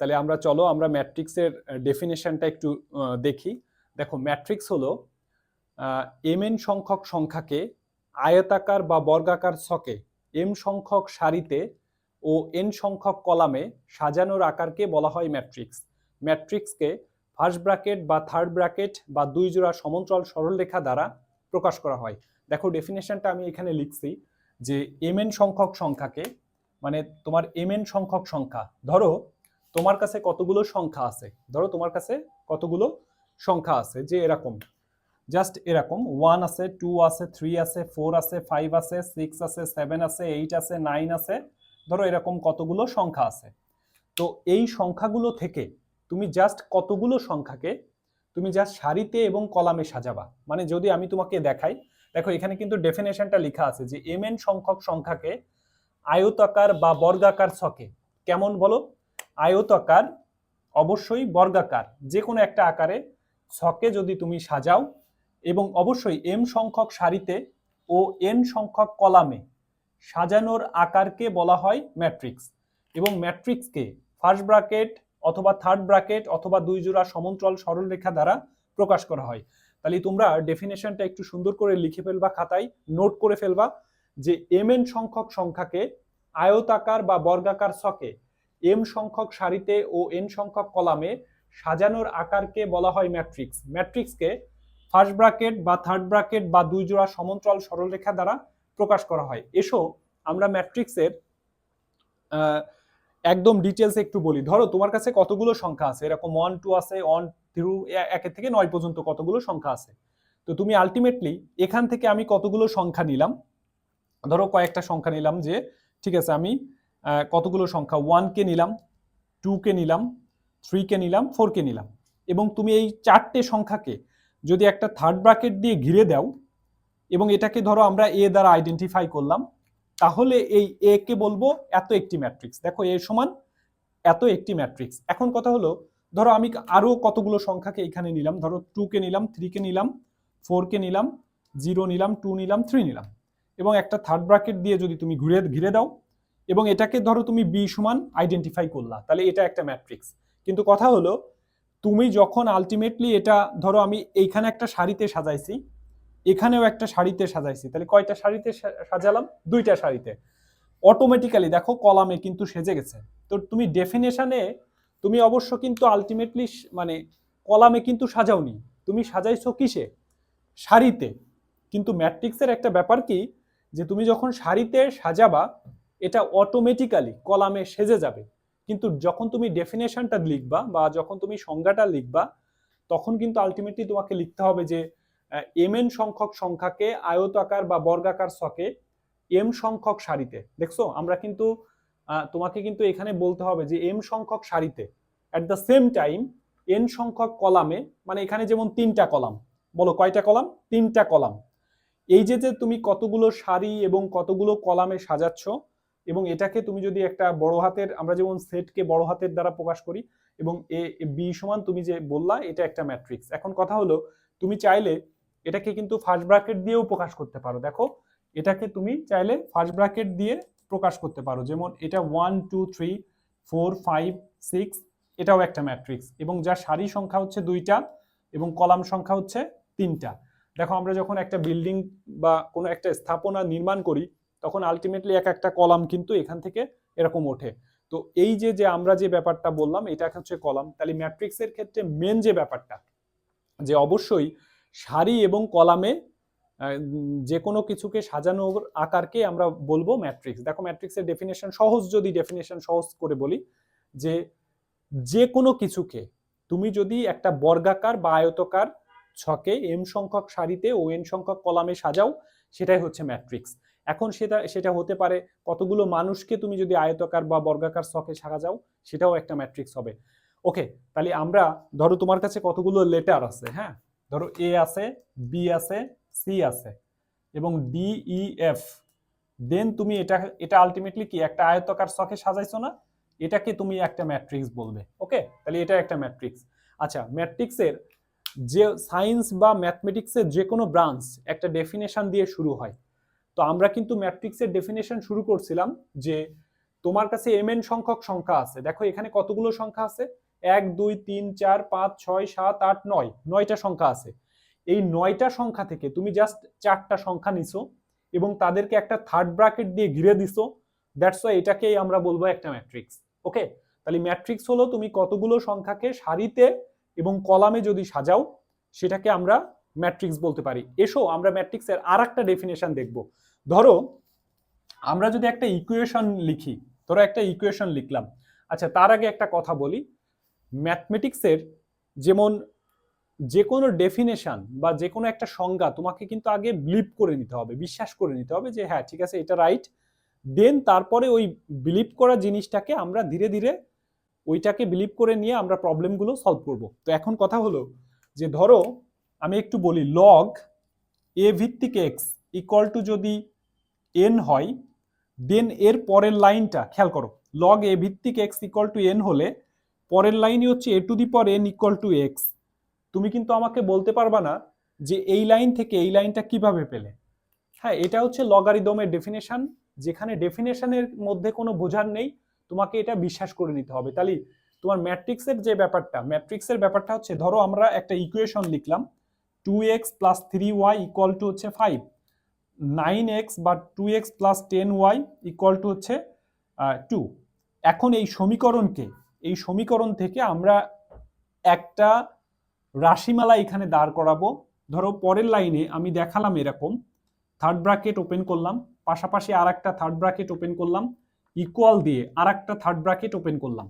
তাহলে আমরা চলো আমরা ম্যাট্রিক্সের ডেফিনেশনটা একটু দেখি। দেখো ম্যাট্রিক্স হলো mn সংখ্যক সংখ্যাকে আয়তাকার বা বর্গাকার ছকে m সংখ্যক সারিতে ও n সংখ্যক কলামে সাজানোর আকারকে বলা হয় ম্যাট্রিক্স। ম্যাট্রিক্সকে ফার্স্ট ব্র্যাকেট বা থার্ড ব্র্যাকেট বা দুই জোড়া সমান্তরাল সরলরেখা দ্বারা প্রকাশ করা হয়। দেখো ডেফিনেশনটা আমি এখানে লিখছি যে mn সংখ্যক সংখ্যাকে, মানে তোমার mn সংখ্যক সংখ্যা, ধরো তোমার কাছে কতগুলো সংখ্যা আছে, ধরো তোমার কাছে কতগুলো সংখ্যা আছে, যে এরকম জাস্ট এরকম 1 আছে, 2 আছে, 3 আছে, 4 আছে, 5 আছে, 6 আছে, 7 আছে, 8 আছে, 9 আছে, ধরো এরকম কতগুলো সংখ্যা আছে। তো এই সংখ্যাগুলো থেকে তুমি জাস্ট কতগুলো সংখ্যাকে তুমি জাস্ট সারিতে এবং কলামে সাজাবা। মানে যদি আমি তোমাকে দেখাই, দেখো এখানে কিন্তু ডেফিনেশনটা লেখা আছে যে mn সংখ্যক সংখ্যাকে আয়তাকার বা বর্গাকার ছকে, কেমন বলো, আয়তাকার, অবশ্যই বর্গাকার, যে কোনো একটা আকারে ছকে যদি তুমি সাজাও এবং অবশ্যই m সংখ্যক সারিতে ও n সংখ্যক কলামে সাজানোর আকারকে বলা হয় ম্যাট্রিক্স। এবং ম্যাট্রিক্সকে ফার্স্ট ব্র্যাকেট অথবা থার্ড ব্র্যাকেট অথবা দুই জোড়া সমান্তরাল সরলরেখা দ্বারা প্রকাশ করা হয়। তাহলে তোমরা ডেফিনেশনটা একটু সুন্দর করে লিখে ফেলবা, খাতায় নোট করে ফেলবা যে mn সংখ্যক সংখ্যাকে আয়তাকার বা বর্গাকার ছকে m সংখ্যক সারিতে ও n সংখ্যক কলামে সাজানোর আকারকে বলা হয় ম্যাট্রিক্স। ম্যাট্রিক্সকে ফার্স্ট ব্র্যাকেট বা থার্ড ব্র্যাকেট বা দুই জোড়া সমান্তরাল সরলরেখা দ্বারা প্রকাশ করা হয়। এসো আমরা ম্যাট্রিক্সের একদম ডিটেলস একটু বলি। ধরো তোমার কাছে কতগুলো সংখ্যা আছে, এরকম 1 2 আছে, 1 থ্রু 1 থেকে 9 পর্যন্ত কতগুলো সংখ্যা আছে। তো তুমি আলটিমেটলি এখান থেকে আমি কতগুলো সংখ্যা নিলাম, ধরো কয়েকটা সংখ্যা নিলাম, যে ঠিক আছে আমি কতগুলো সংখ্যা 1 কে নিলাম, 2 কে নিলাম, 3 কে নিলাম, 4 কে নিলাম, এবং তুমি এই চারটে সংখ্যাকে যদি একটা থার্ড ব্র্যাকেট দিয়ে ঘিরে দাও এবং এটাকে ধরো আমরা এ দ্বারা আইডেন্টিফাই করলাম, তাহলে এই এ কে বলবো এত একটি ম্যাট্রিক্স। দেখো এ সমান এত একটি ম্যাট্রিক্স। এখন কথা হলো, ধরো আমি আরো কতগুলো সংখ্যাকে এখানে নিলাম, ধরো 2 কে নিলাম, 3 কে নিলাম, 4 কে নিলাম, 0 নিলাম, 2 নিলাম, 3 নিলাম, এবং একটা থার্ড ব্র্যাকেট দিয়ে যদি তুমি ঘিরে দাও এবং এটাকে ধরো তুমি বি সমান আইডেন্টিফাই করলা, তাহলে এটা একটা ম্যাট্রিক্স। কিন্তু কথা হলো, তুমি যখন আলটিমেটলি এটা ধরো আমি এইখানে একটা সারিতে সাজাইছি, এখানেও একটা সারিতে সাজাইছি, তাহলে কয়টা সারিতে সাজালাম, দুইটা সারিতে, অটোমেটিক্যালি দেখো কলামে কিন্তু সেজে গেছে। তো তুমি ডেফিনেশনে তুমি অবশ্য কিন্তু আলটিমেটলি মানে কলামে কিন্তু সাজাওনি, তুমি সাজাইছো কিসে, সারিতে। কিন্তু ম্যাট্রিক্সের একটা ব্যাপার কি, যে তুমি যখন সারিতে সাজাবা এটা অটোমেটিক্যালি কলামে সেজে যাবে। কিন্তু যখন তুমি ডেফিনেশনটা লিখবা বা যখন তুমি সংজ্ঞাটা লিখবা, তখন কিন্তু আলটিমেটলি তোমাকে লিখতে হবে যে mn সংখ্যক সংখ্যাকে আয়তাকার বা বর্গাকার ছকে m সংখ্যক সারিতে। দেখছো আমরা কিন্তু তোমাকে কিন্তু এখানে বলতে হবে যে m সংখ্যক সারিতে, at the same time n সংখ্যক কলামে, মানে এখানে যেমন 3টা কলাম, বলো কয়টা কলাম, 3টা কলাম। এই যে যে তুমি কতগুলো সারি এবং কতগুলো কলামে সাজাচ্ছ, এবং এটাকে তুমি যদি একটা বড় হাতের, আমরা যেমন সেটকে বড় হাতের দ্বারা প্রকাশ করি, এবং এ বি সমান তুমি যে বললা এটা একটা ম্যাট্রিক্স। এখন কথা হলো, তুমি চাইলে এটাকে কিন্তু ফার্স্ট ব্র্যাকেট দিয়েও প্রকাশ করতে পারো। দেখো এটাকে তুমি চাইলে ফার্স্ট ব্র্যাকেট দিয়ে প্রকাশ করতে পারো, যেমন এটা 1 2 3 4 5 6, এটাও একটা ম্যাট্রিক্স, এবং যার সারি সংখ্যা হচ্ছে 2টা এবং কলাম সংখ্যা হচ্ছে 3টা। দেখো আমরা যখন একটা বিল্ডিং বা কোনো একটা স্থাপনা নির্মাণ করি, তখন আলটিমেটলি এক একটা কলাম কিন্তু এখান থেকে এরকম ওঠে। তো এই যে যে আমরা যে ব্যাপারটা বললাম এটা হচ্ছে কলাম। তাহলে ম্যাট্রিক্সের ক্ষেত্রে মেন যে ব্যাপারটা, যে অবশ্যই সারি এবং কলামে যে কোনো কিছুকে সাজানোর আকারকে আমরা বলবো ম্যাট্রিক্স। দেখো ম্যাট্রিক্সের ডেফিনেশন সহজ, যদি ডেফিনেশন সহজ করে বলি, যে যে কোনো কিছুকে তুমি যদি একটা বর্গাকার বা আয়তাকার ছকে m সংখ্যক সারিতে ও n সংখ্যক কলামে সাজাও, সেটাই হচ্ছে ম্যাট্রিক্স। এখন সেটা হতে পারে কতগুলো মানুষকে তুমি যদি আয়তাকার বা বর্গাকার ছকে সাজাও, সেটাও একটা ম্যাট্রিক্স হবে। ওকে, তাহলে আমরা ধরো তোমার কাছে কতগুলো লেটার আছে, হ্যাঁ, ধরো এ আছে, বি আছে, সি আছে, এবং ডি ই এফ, দেন তুমি এটা এটা আলটিমেটলি কি একটা আয়তাকার ছকে সাজাইছো না, এটাকে তুমি একটা ম্যাট্রিক্স বলবে। ওকে, তাহলে এটা একটা ম্যাট্রিক্স। আচ্ছা, ম্যাট্রিক্সের যে সায়েন্স বা ম্যাথমেটিক্সের যে কোনো ব্রাঞ্চ একটা ডেফিনেশন দিয়ে শুরু হয়। তো আমরা কিন্তু ম্যাট্রিক্সের ডেফিনেশন শুরু করছিলাম যে তোমার কাছে mn সংখ্যক সংখ্যা আছে, দেখো এখানে কতগুলো সংখ্যা আছে, 1 2 3 4 5 6 7 8 9, 9টা সংখ্যা আছে। এই 9টা সংখ্যা থেকে তুমি জাস্ট 4টা সংখ্যা নিছো এবং তাদেরকে একটা থার্ড ব্র্যাকেট দিয়ে ঘিরে দিছো, দ্যাটস ওয়াই এটাকেই আমরা বলবো একটা ম্যাট্রিক্স। ওকে, তাহলে ম্যাট্রিক্স হলো তুমি কতগুলো সংখ্যাকে সারিতে এবং কলামে যদি সাজাও সেটাকে আমরা ম্যাট্রিক্স বলতে পারি। এসো আমরা ম্যাট্রিক্সের আরেকটা ডেফিনেশন দেখব। ধরো আমরা যদি একটা ইকুয়েশন লিখি, ধরো একটা ইকুয়েশন লিখলাম। আচ্ছা, তার আগে একটা কথা বলি, ম্যাথমেটিক্সের যেমন যে কোনো ডেফিনেশন বা যে কোনো একটা সংজ্ঞা তোমাকে কিন্তু আগে বিলিভ করে নিতে হবে, বিশ্বাস করে নিতে হবে যে হ্যাঁ ঠিক আছে এটা রাইট, দেন তারপরে ওই বিলিভ করা জিনিসটাকে আমরা ধীরে ধীরে ওইটাকে বিলিভ করে নিয়ে আমরা প্রবলেমগুলো সলভ করব। তো এখন কথা হলো যে ধরো আমি একটু বলি, লগ এ ভিত্তিক এক্স ইকুয়াল টু যদি এন হয়, দেন এর পরের লাইনটা খেয়াল করো, লগ এ ভিত্তিক এক্স ইকুয়াল টু এন হলে পরের লাইনই হচ্ছে A to the power N equal to X. তুমি কিন্তু আমাকে বলতে পারবা না যে এই লাইন থেকে এই লাইনটা কিভাবে পেলে। হ্যাঁ, এটা হচ্ছে লগারিদমের ডেফিনেশন, যেখানে ডেফিনেশনের মধ্যে কোনো বোঝার নেই, তোমাকে এটা বিশ্বাস করে নিতে হবে। তাহলে তোমার ম্যাট্রিক্সের যে ব্যাপারটা, ম্যাট্রিক্সের ব্যাপারটা হচ্ছে ধরো আমরা একটা ইকুয়েশন লিখলাম 2x plus 3y equal to হচ্ছে 5, 9x বা 2x plus 10y equal to হচ্ছে 2। এখন এই সমীকরণকে, এই সমীকরণ থেকে আমরা একটা রাশিমালা এখানে দাঁড় করাবো। ধরো পরের লাইনে আমি দেখালাম এরকম, থার্ড ব্র্যাকেট ওপেন করলাম, পাশাপাশি আর একটা থার্ড ব্র্যাকেট ওপেন করলাম, ইকুয়াল দিয়ে আর একটা থার্ড ব্র্যাকেট ওপেন করলাম।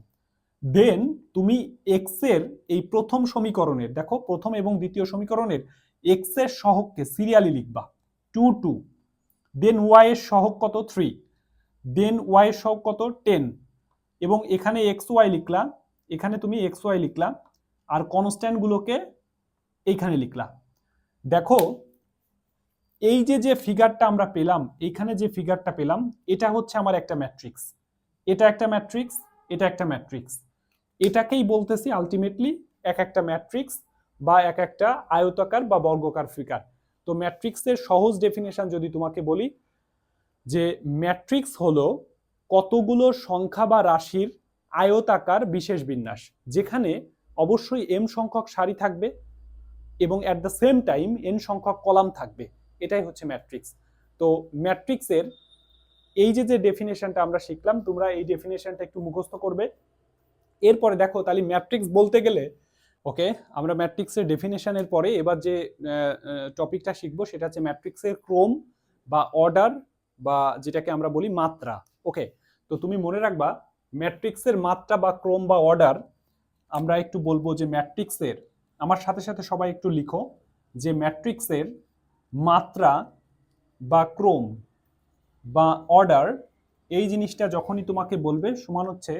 দেন তুমি এক্স এর এই প্রথম সমীকরণের, দেখো প্রথম এবং দ্বিতীয় সমীকরণের এক্স এর সহগকে সিরিয়ালি লিখবা 2 2, দেন ওয়াই এর সহগ কত 3, দেন ওয়াই এর সহগ কত 10, এবং এখানে এক্স ওয়াই লিখলা, এখানে তুমি এক্স ওয়াই লিখলা, আর কনস্ট্যান্ট গুলোকে এইখানে লিখলা। দেখো এই যে যে ফিগারটা আমরা পেলাম, এইখানে যে ফিগারটা পেলাম, এটা হচ্ছে আমার একটা ম্যাট্রিক্স, এটা একটা ম্যাট্রিক্স, এটা একটা ম্যাট্রিক্স। এটাকেই বলতেছি আলটিমেটলি এক একটা ম্যাট্রিক্স বা এক একটা আয়তাকার বা বর্গাকার ফিগার। তো ম্যাট্রিক্সের সহজ ডেফিনেশন যদি তোমাকে বলি, যে ম্যাট্রিক্স হলো কতগুলো সংখ্যা বা রাশির আয়তাকার বিশেষ বিন্যাস, যেখানে অবশ্যই এম সংখ্যক সারি থাকবে এবং at the same time N সংখ্যক কলাম থাকবে, এটাই হচ্ছে ম্যাট্রিক্স। তো ম্যাট্রিক্সের এই যে যে ডেফিনেশনটা আমরা শিখলাম, তোমরা এই ডেফিনেশনটা একটু মুখস্থ করবে। এরপরে দেখো তাহলে ম্যাট্রিক্স বলতে গেলে, ওকে আমরা ম্যাট্রিক্সের ডেফিনেশনের পরে এবার যে টপিকটা শিখবো সেটা হচ্ছে ম্যাট্রিক্সের ক্রম বা অর্ডার, বা যেটাকে আমরা বলি মাত্রা। ওকে, তো তুমি মনে রাখবা ম্যাট্রিক্সের মাত্রা বা ক্রম বা অর্ডার আমরা একটু বলবো যে ম্যাট্রিক্সের, আমার সাথে সাথে সবাই একটু লিখো যে ম্যাট্রিক্সের মাত্রা বা ক্রম বা অর্ডার, এই জিনিসটা যখনই তোমাকে বলবে সমান হচ্ছে,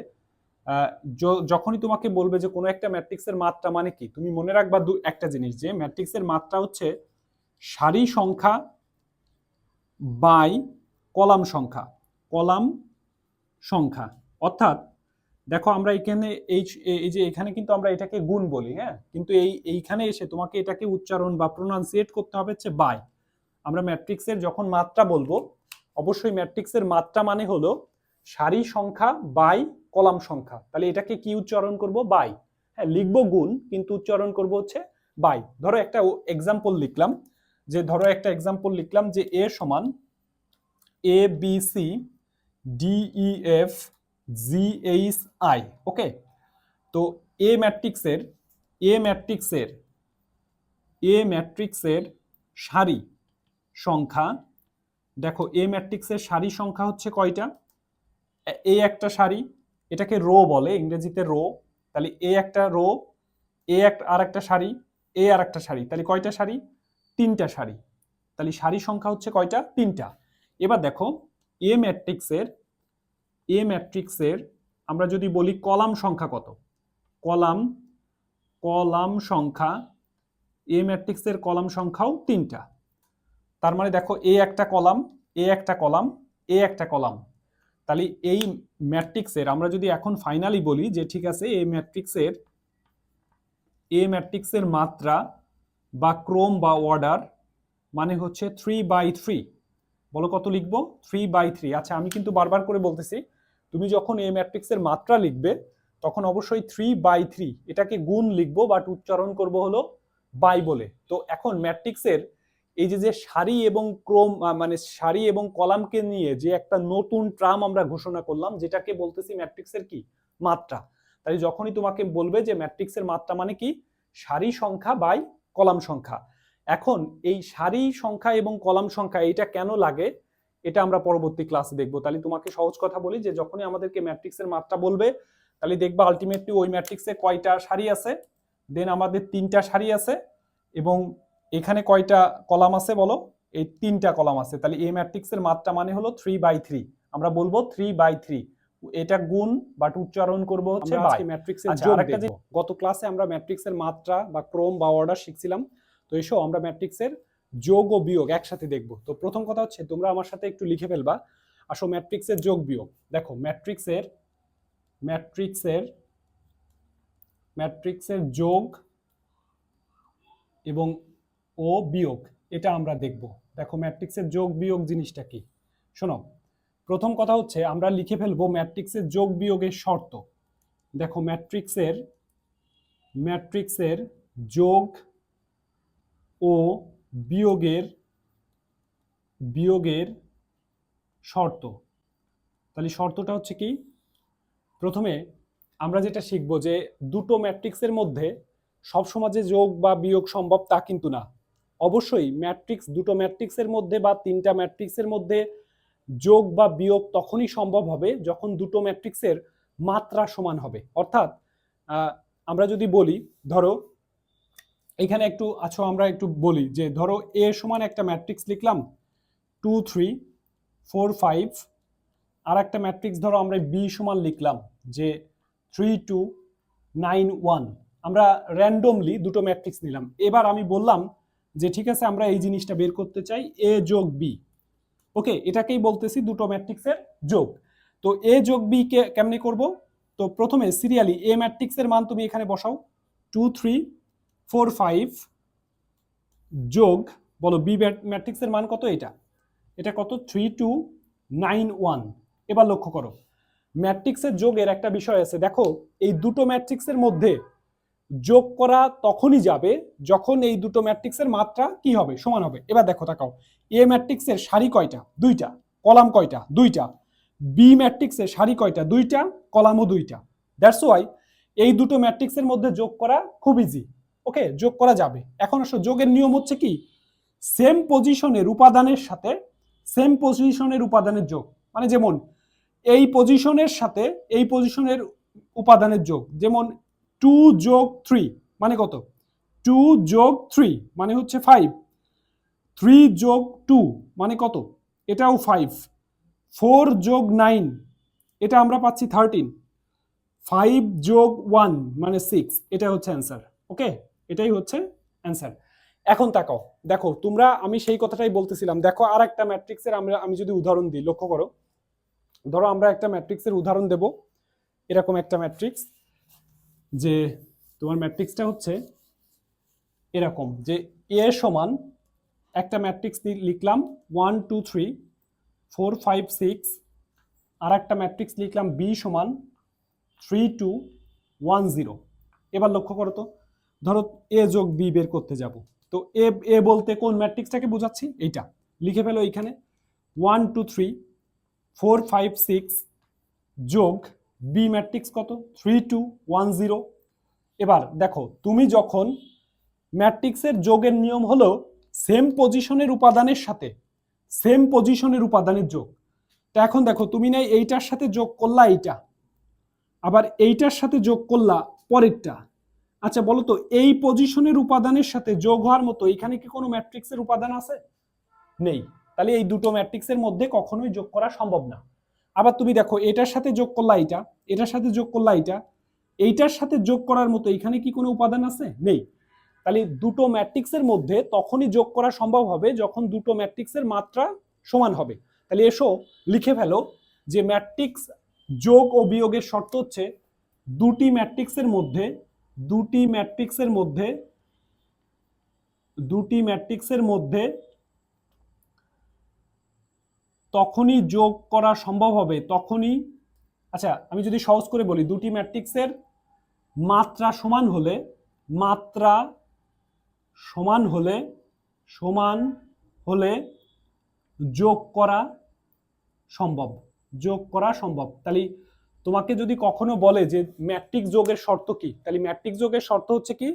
যখনই তোমাকে বলবে যে কোনো একটা ম্যাট্রিক্সের মাত্রা মানে কি, তুমি মনে রাখবা একটা জিনিস, যে ম্যাট্রিক্সের মাত্রা হচ্ছে সারি সংখ্যা বাই কলাম সংখ্যা, কলাম সংখ্যা। অর্থাৎ দেখো আমরা এখানে এই যে এখানে কিন্তু আমরা এটাকে গুণ বলি, হ্যাঁ, কিন্তু এইখানে এসে তোমাকে এটাকে উচ্চারণ বা প্রোনাউন্সিয়েট করতে হবে হচ্ছে বাই। আমরা ম্যাট্রিক্সের যখন মাত্রা বলবো, অবশ্যই ম্যাট্রিক্সের মাত্রা মানে হলো সারি সংখ্যা বাই কলাম সংখ্যা, তাহলে এটাকে কি উচ্চারণ করব, বাই। হ্যাঁ, লিখবো গুণ কিন্তু উচ্চারণ করব হচ্ছে বাই। ধরো একটা এক্সাম্পল লিখলাম, যে ধরো একটা এক্সাম্পল লিখলাম যে এ সমান A B C D E F G H I. Okay, তো এ ম্যাট্রিক্সের সারি সংখ্যা, দেখো এ ম্যাট্রিক্সের সারি সংখ্যা হচ্ছে কয়টা, এ একটা সারি, এটাকে রো বলে ইংরেজিতে রো, তাহলে এ একটা রো, আর একটা সারি, এ আর একটা সারি, তাহলে কয়টা সারি, 3টা সারি, তাহলে সারি সংখ্যা হচ্ছে কয়টা, 3টা। এবার দেখো এ ম্যাট্রিক্সের আমরা যদি বলি কলাম সংখ্যা কত, কলাম সংখ্যা, এ ম্যাট্রিক্সের কলাম সংখ্যাও 3টা। তার মানে দেখো এ একটা কলাম, এ একটা কলাম, এ একটা কলাম, তাহলে এই ম্যাট্রিক্সের আমরা যদি এখন ফাইনালি বলি যে ঠিক আছে এ ম্যাট্রিক্সের মাত্রা বা ক্রম বা অর্ডার মানে হচ্ছে 3/3। বলো কত লিখবো, 3/3। আচ্ছা আমি কিন্তু বারবার করে বলতেছি, তুমি যখন এই ম্যাট্রিক্সের মাত্রা লিখবে তখন অবশ্যই 3/3 এটাকে গুণ লিখবো, বাট উচ্চারণ করব হলো বাই বলে। তো এখন ম্যাট্রিক্সের এই যে সারি এবং ক্রম, মানে সারি এবং কলামকে নিয়ে যে একটা নতুন ট্রাম আমরা ঘোষণা করলাম, যেটাকে বলতেছি ম্যাট্রিক্সের কি মাত্রা। তাই যখনই তোমাকে বলবে যে ম্যাট্রিক্সের মাত্রা মানে কি, সারি সংখ্যা বাই কলাম সংখ্যা। এখন এই সারি সংখ্যা এবং কলাম সংখ্যা এটা কেন লাগে এটা আমরা পরবর্তী ক্লাসে দেখবো। তাহলে তোমাকে সহজ কথা বলি যে যখনই আমাদেরকে ম্যাট্রিক্সের মাত্রা বলবে, তাহলে দেখবা আলটিমেটলি ওই ম্যাট্রিক্সে কয়টা সারি আছে, দেন আমাদের 3টা সারি আছে, এবং এখানে কয়টা কলাম আছে বলো, এই 3টা কলাম আছে। তাহলে এই ম্যাট্রিক্সের মাত্রা মানে হলো 3/3, আমরা বলবো 3/3, এটা গুণ বাট উচ্চারণ করব হচ্ছে বাই। ম্যাট্রিক্সের যোগ দেখব। গত ক্লাসে আমরা ম্যাট্রিক্সের মাত্রা বা ক্রম বা অর্ডার শিখছিলাম, তো এসো আমরা ম্যাট্রিক্সের যোগ ও বিয়োগ একসাথে দেখব। তো প্রথম কথা হচ্ছে তোমরা আমার সাথে একটু লিখে ফেলবা, আসো ম্যাট্রিক্সের যোগ বিয়োগ। দেখো ম্যাট্রিক্সের যোগ এবং ও বিয়োগ এটা আমরা দেখব। দেখো ম্যাট্রিক্সের যোগ বিয়োগ জিনিসটা কি, শোনো। প্রথম কথা হচ্ছে আমরা লিখে ফেলবো ম্যাট্রিক্সের যোগ বিয়োগের শর্ত। দেখো ম্যাট্রিক্সের যোগ ও বিয়োগের শর্ত। তাহলে শর্তটা হচ্ছে কি, প্রথমে আমরা যেটা শিখবো যে দুটো ম্যাট্রিক্সের মধ্যে সবসময় যে যোগ বা বিয়োগ সম্ভব তা কিন্তু না। অবশ্যই দুটো ম্যাট্রিক্সের মধ্যে বা 3টা ম্যাট্রিক্সের মধ্যে যোগ বা বিয়োগ তখনই সম্ভব হবে যখন দুটো ম্যাট্রিক্সের মাত্রা সমান হবে। অর্থাৎ আমরা যদি বলি, ধরো এখানে আমরা একটু বলি যে ধরো এ সমান একটা ম্যাট্রিক্স লিখলাম 2 3 4 5, আর একটা ম্যাট্রিক্স ধরো আমরা বি সমান লিখলাম যে 3 2 9 1। আমরা র্যান্ডমলি দুটো ম্যাট্রিক্স নিলাম। এবার আমি বললাম যে ঠিক আছে আমরা এই জিনিসটা বের করতে চাই, এ যোগ বি। ওকে, এটাকেই বলতেছি দুটো ম্যাট্রিক্সের যোগ। তো এ যোগ বি কে কেমনে করব? তো প্রথমে সিরিয়ালি এ ম্যাট্রিক্সের মান তুমি এখানে বসাও 2 3 4 5 যোগ বলো বি ম্যাট্রিক্সের মান কত, এটা কত 3 2 9 1। এবার লক্ষ্য করো ম্যাট্রিক্সের যোগের একটা বিষয় আছে। দেখো এই দুটো ম্যাট্রিক্সের মধ্যে যোগ করা তখনই যাবে যখন এই দুটো ম্যাট্রিক্সের মাত্রা কি হবে, সমান হবে। এবার দেখো তাকাও, এ ম্যাট্রিক্সের সারি কয়টা, 2টা, কলাম কয়টা, 2টা। বি ম্যাট্রিক্সের সারি কয়টা, 2টা, কলামও 2টা। দ্যাটস ওয়াই এই দুটো ম্যাট্রিক্সের মধ্যে যোগ করা খুব ইজি। ওকে, যোগ করা যাবে। এখন আসো যোগের নিয়ম হচ্ছে কি, সেম পজিশনের উপাদানের যোগ। মানে যেমন এই পজিশনের সাথে এই পজিশনের উপাদানের যোগ, যেমন 2 যোগ 3 মানে কত, 2 যোগ 3 মানে হচ্ছে 5, 3 যোগ 2 মানে কত, এটাও 5, 4 যোগ 9 এটা আমরা পাচ্ছি 13, 5 যোগ 1 মানে 6, এটা হচ্ছে অ্যান্সার। ওকে, এটাই হচ্ছে অ্যান্সার। এখন তাকাও, দেখো তোমরা, আমি সেই কথাটাই বলতেছিলাম। দেখো আর একটা ম্যাট্রিক্সের আমি যদি উদাহরণ দিই, লক্ষ্য করো। ধরো আমরা একটা ম্যাট্রিক্সের উদাহরণ দেব, এরকম একটা ম্যাট্রিক্স, যে তোমার ম্যাট্রিক্সটা হচ্ছে এরকম যে এ সমান একটা ম্যাট্রিক্স লিখলাম 1 2 3 4 5 6, আর একটা ম্যাট্রিক্স লিখলাম বি সমান 3 2 1 0। এবার লক্ষ্য করো তো, ধরো এ যোগ বি বের করতে যাব। তো এ বলতে কোন ম্যাট্রিক্সটাকে বোঝাচ্ছি, এইটা লিখে ফেলো এইখানে 1 2 3 4 5 6 যোগ বি ম্যাট্রিক্স কত 3 2 1 0। এবার দেখো তুমি যখন ম্যাট্রিক্সের যোগের নিয়ম হলো সেম পজিশনের উপাদানের যোগ। তো এখন দেখো তুমি নাই এইটার সাথে যোগ করলা এইটা, আবার এইটার সাথে যোগ করলা পরেরটা। আচ্ছা বলো তো, এই পজিশনের উপাদানের সাথে যোগ হওয়ার মতো এখানে কি কোনো ম্যাট্রিক্সের উপাদান আছে? নেই। তাহলে এই দুটো ম্যাট্রিক্সের মধ্যে কখনোই যোগ করা সম্ভব না। আবার তুমি দেখো এটার সাথে যোগ করলা এইটা, এটার সাথে যোগ করলা এইটা, এইটার সাথে যোগ করার মতো এখানে কি কোনো উপাদান আছে? নেই। তাহলে দুটো ম্যাট্রিক্সের মধ্যে তখনই যোগ করা সম্ভব হবে যখন দুটো ম্যাট্রিক্সের মাত্রা সমান হবে। তাহলে এসো লিখে ফেলো যে ম্যাট্রিক্স যোগ ও বিয়োগের শর্ত হচ্ছে দুটি ম্যাট্রিক্সের মধ্যে তখনই যোগ করা সম্ভব হবে, তখনই আচ্ছা আমি যদি সহজ করে বলি, দুটি ম্যাট্রিক্সের মাত্রা সমান হলে মাত্রা সমান হলে সমান হলে যোগ করা সম্ভব, যোগ করা সম্ভব। তাহলে তোমাকে যদি কখনো বলে যে ম্যাট্রিক্স যোগের শর্ত কি, তাহলে ম্যাট্রিক্স যোগের শর্ত হচ্ছে কি,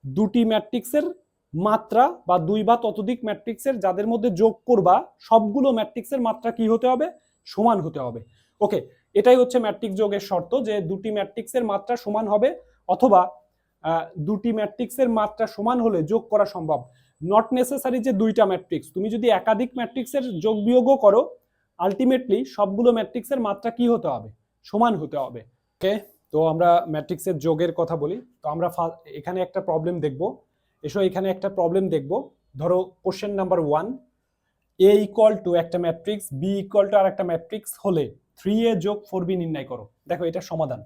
দুটি ম্যাট্রিক্সের মাত্রা বা দুই বা ততোধিক ম্যাট্রিক্সের যাদের মধ্যে যোগ করবা সবগুলো ম্যাট্রিক্সের মাত্রা কি হতে হবে, সমান হতে হবে। ওকে, এটাই হচ্ছে ম্যাট্রিক্স যোগের শর্ত, যে দুটি ম্যাট্রিক্সের মাত্রা সমান হবে অথবা দুটি ম্যাট্রিক্সের মাত্রা সমান হলে যোগ করা সম্ভব। নট নেসেসারি যে দুইটা ম্যাট্রিক্স, তুমি যদি একাধিক ম্যাট্রিক্সের যোগ বিয়োগও করো, আলটিমেটলি সবগুলো ম্যাট্রিক্সের মাত্রা কি হতে হবে, সমান হতে হবে। ওকে, তো আমরা ম্যাট্রিক্সের যোগের কথা বলি। তো আমরা এখানে একটা প্রবলেম দেখব। এসো এখানে একটা প্রবলেম দেখব। ধরো কোশ্চেন নাম্বার 1, এ ইকুয়াল টু একটা ম্যাট্রিক্স, বি ইকুয়াল টু আর একটা ম্যাট্রিক্স হলে 3a যোগ 4b নির্ণয় করো। দেখো এটা সমাধান।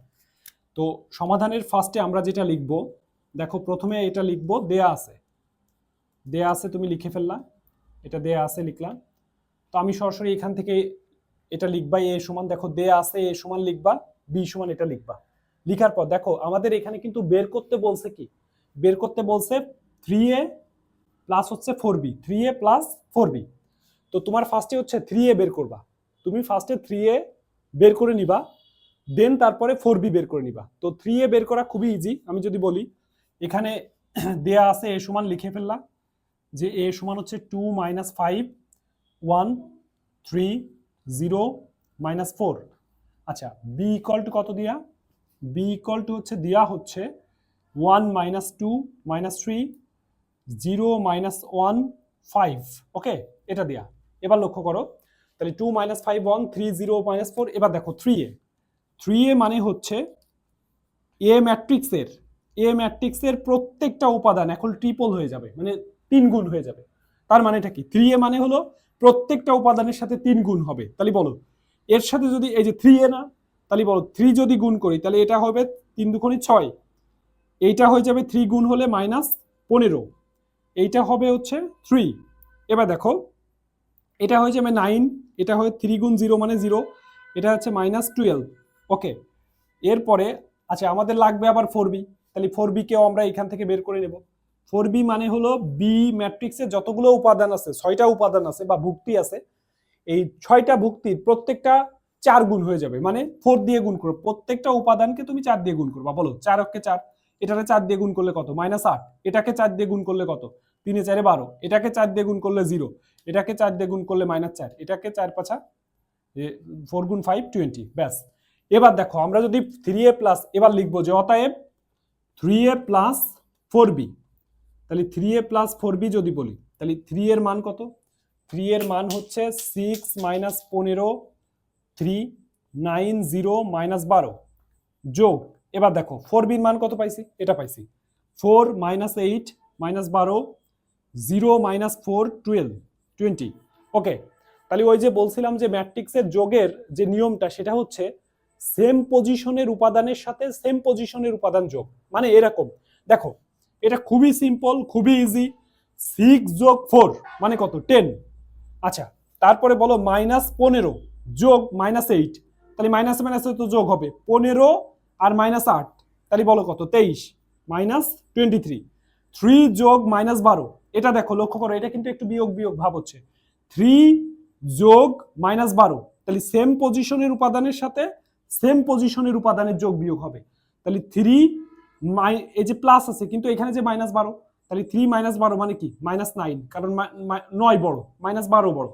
তো সমাধানের ফার্স্টে আমরা যেটা লিখব, দেখো প্রথমে এটা লিখব, দেয়া আছে, দেয়া আছে, তুমি লিখে ফেললা, এটা দেয়া আছে লিখলাম। তো আমি সরাসরি এখান থেকে এটা লিখবা, এ সমান, দেখো দেয়া আছে এ সমান লিখবা, বি সমান এটা লিখবা। লিখার পর দেখো আমাদের এখানে কিন্তু বের করতে বলছে কি, বের করতে বলছে 3a প্লাস হচ্ছে 4b, 3a প্লাস 4b। তো তোমার ফার্স্টে হচ্ছে 3a বের করবা, তুমি ফার্স্টে 3a বের করে নিবা, দেন তারপরে 4b বের করে নিবা। তো 3a বের করা খুবই ইজি। আমি যদি বলি এখানে দেয়া আছে এ সমান, লিখে ফেললাম যে এ সমান হচ্ছে 2 - 5 1 3 0 -4। আচ্ছা বি ইকুয়াল টু কত দিয়া, বি ইকুয়াল টু হচ্ছে দেয়া হচ্ছে 1 - 2 - 3 0 - 1 5। ওকে, এটা দেয়া। এবার লক্ষ্য করো, তাহলে 2 - 5 1 3 0 -4। এবার দেখো 3a, 3a মানে হচ্ছে এ ম্যাট্রিক্সের প্রত্যেকটা উপাদান এখন ট্রিপল হয়ে যাবে, মানে 3 গুণ হয়ে যাবে। তার মানেটা কি, 3a মানে হলো প্রত্যেকটা উপাদানের সাথে 3 গুণ হবে। তাহলে বলো এর সাথে যদি এই যে 3a না, তাহলে বলো 3 যদি গুণ করি তাহলে এটা হবে 3 দুগুণে 6, এইটা হয়ে যাবে 3 গুণ হলে -15, এইটা হবে হচ্ছে 3। এবার দেখো এটা হয়ে যাবে 9, এটা হয় 3 গুণ 0 মানে 0, এটা হচ্ছে -12। ওকে, এরপরে আচ্ছা আমাদের লাগবে আবার 4b, তাহলে 4b কেও আমরা এখান থেকে বের করে নেব। 4b মানে হলো বি ম্যাট্রিক্সে যতগুলো উপাদান আছে, 6টা উপাদান আছে বা ভুক্তি আছে, এই 6টা ভুক্তির প্রত্যেকটা 4 গুণ হয়ে যাবে, মানে 4 দিয়ে গুণ করো, প্রত্যেকটা উপাদানকে তুমি 4 দিয়ে গুণ করবা। বলো 4 অক্ষে 4, এটাকে 4 দিয়ে গুণ করলে কত, -8, এটাকে 4 দিয়ে গুণ করলে কত, 3 এ 4 এ 12, এটাকে 4 দিয়ে গুণ করলে 0, এটাকে 4 দিয়ে গুণ করলে -4, এটাকে 4 5 4 গুণ 5 20। ব্যাস। এবার দেখো আমরা যদি 3a প্লাস, এবার লিখবো যে অতএব 3a প্লাস 4b, তাহলে 3a প্লাস 4b যদি বলি তাহলে 3 এর মান কত, 3 এর মান হচ্ছে 6 - 15 3 9 0 -12 যোগ, এবার দেখো 4b এর মান কত পাইছি, এটা পাইছি 4 - 8 -12 0 -4 12 20। ওকে, তাহলে ওই যে বলছিলাম যে ম্যাট্রিক্সের যোগের যে নিয়মটা সেটা হচ্ছে সেম পজিশনের উপাদানের সাথে সেম পজিশনের উপাদান যোগ। মানে এরকম দেখো, এটা খুবই সিম্পল, খুবই ইজি। 6 যোগ 4 মানে কত, 10। আচ্ছা তারপরে বলো -15 যোগ -8, তাহলে মাইনাস মাইনাসে তো যোগ হবে 15 আর -8, তাহলে বলো কত, 23 -23। 3 যোগ -12, এটা দেখো লক্ষ্য করো, এটা কিন্তু একটু বিয়োগ বিয়োগ ভাব হচ্ছে। 3 যোগ -12, তাহলে সেম পজিশনের উপাদানের সাথে সেম পজিশনের উপাদানের যোগ বিয়োগ হবে। তাহলে 3 এই যে প্লাস আছে কিন্তু এখানে যে -12, তাহলে 3 - 12 মানে কি, -9, কারণ 9 বড়, -12 বড়।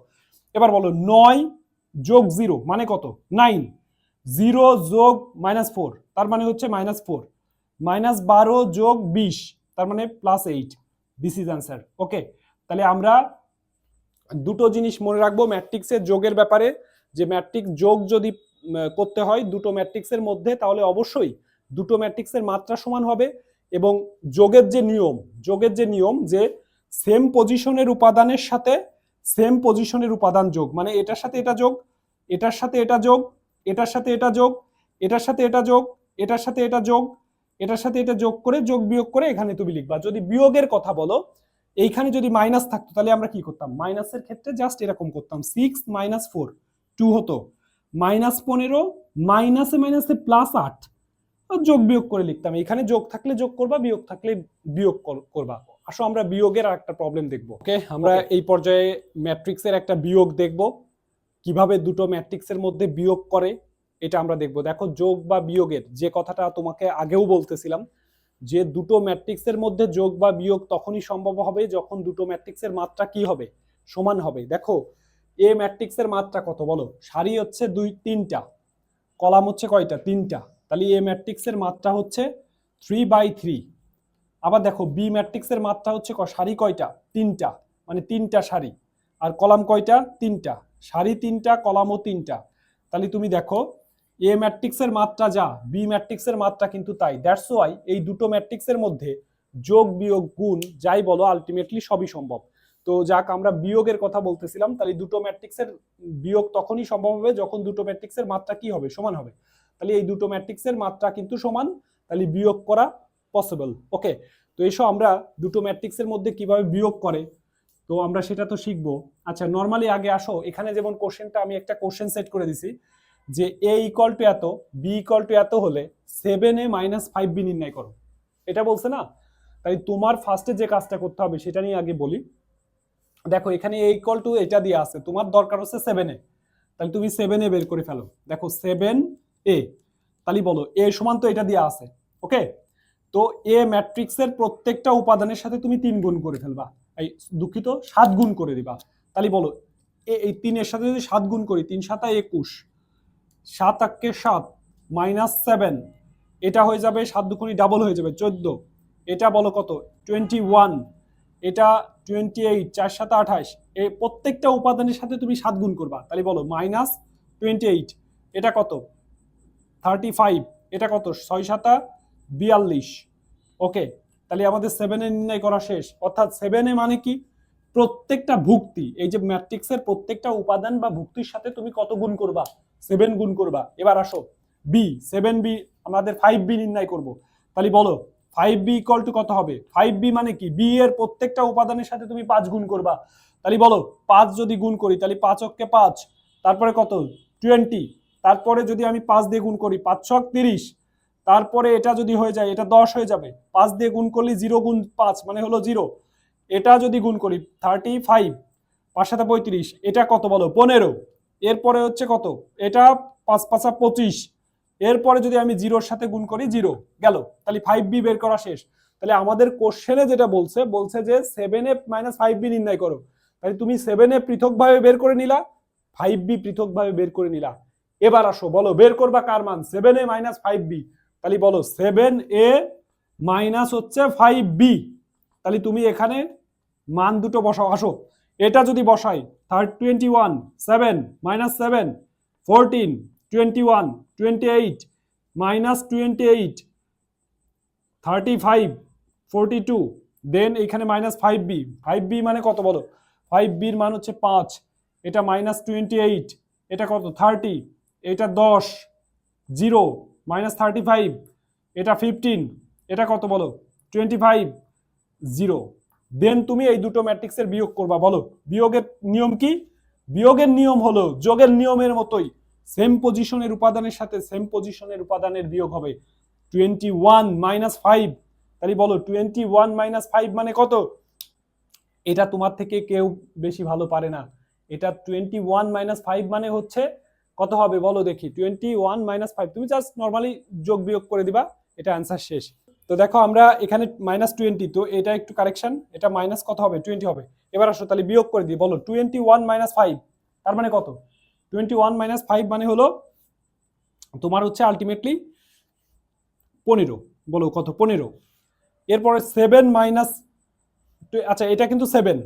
এবার বলো 9 যোগ 0 মানে কত, 9, 0 যোগ -4 তার মানে হচ্ছে -4, -12 যোগ 20 তার মানে +8। This is answer. ওকে, তাহলে আমরা দুটো জিনিস মনে রাখবো ম্যাট্রিক্সের যোগের ব্যাপারে, যে ম্যাট্রিক্স যোগ যদি করতে হয় দুটো ম্যাট্রিক্সের মধ্যে, তাহলে অবশ্যই দুটো ম্যাট্রিক্সের মাত্রা সমান হবে। এবং যোগের যে নিয়ম যে সেম পজিশনের উপাদানের সাথে সেম পজিশনের উপাদান যোগ, মানে এটার সাথে এটা যোগ, এটার সাথে এটা যোগ, এটার সাথে এটা যোগ, এটার সাথে এটা যোগ, এটার সাথে এটা যোগ, এটার সাথে এটা যোগ করে যোগ বিয়োগ করে এখানে তুমি লিখবা। যদি বিয়োগের কথা বলো, এইখানে যদি মাইনাস থাকতো তাহলে আমরা কি করতাম, মাইনাসের ক্ষেত্রে জাস্ট এরকম করতাম, 6 - 4 2 হতো, -15 মাইনাসে মাইনাসে +8, যোগ বিয়োগ করে লিখতাম। এখানে যোগ থাকলে যোগ করবা, বিয়োগ থাকলে বিয়োগ করবা। আসো আমরা বিয়োগের আরেকটা প্রবলেম দেখবো। ওকে, আমরা এই পর্যায়ে ম্যাট্রিক্সের একটা বিয়োগ দেখব, কিভাবে দুটো ম্যাট্রিক্সের মধ্যে বিয়োগ করে এটা আমরা দেখব। দেখো, যোগ বা বিয়োগের যে কথাটা তোমাকে আগেও বলতেছিলাম, যে দুটো ম্যাট্রিক্সের মধ্যে যোগ বা বিয়োগ তখনই সম্ভব হবে যখন দুটো ম্যাট্রিক্সের মাত্রা কি হবে, সমান হবে। দেখো, এ ম্যাট্রিক্সের মাত্রা কত বলো? সারি হচ্ছে 3টা, কলাম হচ্ছে কয়টা? 3টা। তাহলে এ ম্যাট্রিক্সের মাত্রা হচ্ছে 3/3। আবার দেখো, বি ম্যাট্রিক্সের মাত্রা হচ্ছে সারি কয়টা? 3টা, মানে 3টা সারি। আর কলাম কয়টা? 3টা। সারি 3টা, কলামও 3টা। তাহলে তুমি দেখো, এ ম্যাট্রিক্সের মাত্রা যা, বি ম্যাট্রিক্সের মাত্রা কিন্তু তাই। দ্যাটস ওয়াই এই দুটো ম্যাট্রিক্সের মধ্যে যোগ বিয়োগ গুণ যাই বলো, আলটিমেটলি সবই সম্ভব। তো যাক, আমরা বিয়োগের কথা বলতেছিলাম। তাহলে দুটো ম্যাট্রিক্সের বিয়োগ তখনই সম্ভব হবে যখন দুটো ম্যাট্রিক্সের মাত্রা কি হবে, সমান হবে। তাহলে এই দুটো ম্যাট্রিক্সের মাত্রা কিন্তু সমান, তাহলে বিয়োগ করা পসিবল। ওকে, তো এসো আমরা দুটো ম্যাট্রিক্সের মধ্যে কিভাবে বিয়োগ করে, তো আমরা সেটা তো শিখবো। আচ্ছা, নর্মালি আগে আসো, এখানে যেমন কোশ্চেনটা আমি একটা কোশ্চেন সেট করে দিছি যে a ইকুয়াল টু এত, b ইকুয়াল টু এত হলে 7a মাইনাস 5b নির্ণয় করো, এটা বলছে না? তাই তোমার ফার্স্টে যে কাজটা করতে হবে সেটা নিয়ে আগে বলি। দেখো, এখানে a ইকুয়াল টু এটা দিয়ে আছে, তোমার দরকার হচ্ছে 7a, তাহলে তুমি 7a বের করে ফেলো। দেখো 7a, তাহলে বলো a সমান তো এটা দিয়ে আছে। ওকে, তো এ ম্যাট্রিক্সের প্রত্যেকটা উপাদানের সাথে তুমি 3 গুণ করে ফেলবা, এই দুঃখিত 7 গুণ করে দিবা। তাহলে বলো, এই 3 এর সাথে যদি 7 গুণ করি, 3 7 21, 7 8 7 -7, এটা হয়ে যাবে 7 দুগুণী ডাবল হয়ে যাবে 14, এটা বলো কত? 21, এটা 28, 4 7 28, এই প্রত্যেকটা উপাদানের সাথে তুমি 7 গুণ করবা। তাহলে বলো -28, এটা কত? 35, এটা কত? 6 7 42। ওকে, তাহলে আমাদের 7 এ নির্ণয় করা শেষ। অর্থাৎ 7 এ মানে কি? প্রত্যেকটা ভুক্তি, এই যে ম্যাট্রিক্সের প্রত্যেকটা উপাদান বা ভুক্তির সাথে তুমি কত গুণ করবা? 7 গুণ করবা। এবার আসো বি, 7b, আমাদের 5b নির্ণয় করব। তাহলে বলো 5b ইকুয়াল টু কত হবে? 5b মানে কি? বি এর প্রত্যেকটা উপাদানের সাথে তুমি 5 গুণ করবা। তাহলে বলো 5 যদি গুণ করি, তাহলে 5 অক্ষে 5, তারপরে কত? 20, তারপরে যদি আমি 5 দিয়ে গুণ করি, 5 ছক 30, তারপরে এটা যদি হয়ে যায়, এটা 10 হয়ে যাবে। 5 দিয়ে গুণ করলে 0 গুণ 5 মানে হলো 0, এটা যদি গুণ করি 35, 5 সাথে 35, এটা কত বলো? 15। এরপরে হচ্ছে কত? এটা 5 5 25, এরপরে যদি আমি 0-র সাথে গুণ করি, 0 গেল। তাহলে 5b বের করা শেষ। তাহলে আমাদের কোশ্চেনে যেটা বলছে যে 7a মাইনাস 5b নির্ণয় করো। তাহলে তুমি 7a পৃথকভাবে বের করে নিলা, 5b পৃথকভাবে বের করে নিলা। এবার আসো, বলো বের করবা কার মান? 7a minus 5b। তাহলে বলো 7a মাইনাস হচ্ছে 5b। তাহলে তুমি এখানে মান দুটো বসাও। আসো, এটা যদি বসাই, 21, 7 মাইনাস 7, 14, 21, 28, মাইনাস 28, 35, 42, দেন এখানে মাইনাস 5b। 5b মানে কত বলো? 5b এর মান হচ্ছে 5, এটা মাইনাস 28, এটা কত? 30, এটা 10, 0, মাইনাস 35, এটা 15, এটা কত বলো? 25, 0। দেন তুমি এই দুটো ম্যাট্রিক্সের বিয়োগ করবা। বলো বিয়োগের নিয়ম কি? বিয়োগের নিয়ম হলো যোগের নিয়মের মতোই, সেম পজিশনের উপাদানের সাথে সেম পজিশনের উপাদানের বিয়োগ হবে। 21 মাইনাস 5, তাহলে বলো 21 মাইনাস 5 মানে কত? এটা তোমার থেকে কেউ বেশি ভালো পারে না। এটা 21 মাইনাস 5 মানে হচ্ছে কত হবে বলো দেখি? 21 মাইনাস 5, তুমি জাস্ট নর্মালি যোগ বিয়োগ করে দিবা, এটা অ্যান্সার শেষ। তো দেখো, আমরা এখানে -20, তো এটা একটু কারেকশন, এটা মাইনাস কত হবে? 20 হবে। এবার আসো তাহলে বিয়োগ করে দিই। বলো 21 মাইনাস 5, তার মানে কত? 21 মাইনাস 5 মানে হলো তোমার হচ্ছে আলটিমেটলি 15। বলো কত? 15। এরপরে 7 মাইনাস, আচ্ছা এটা কিন্তু 7,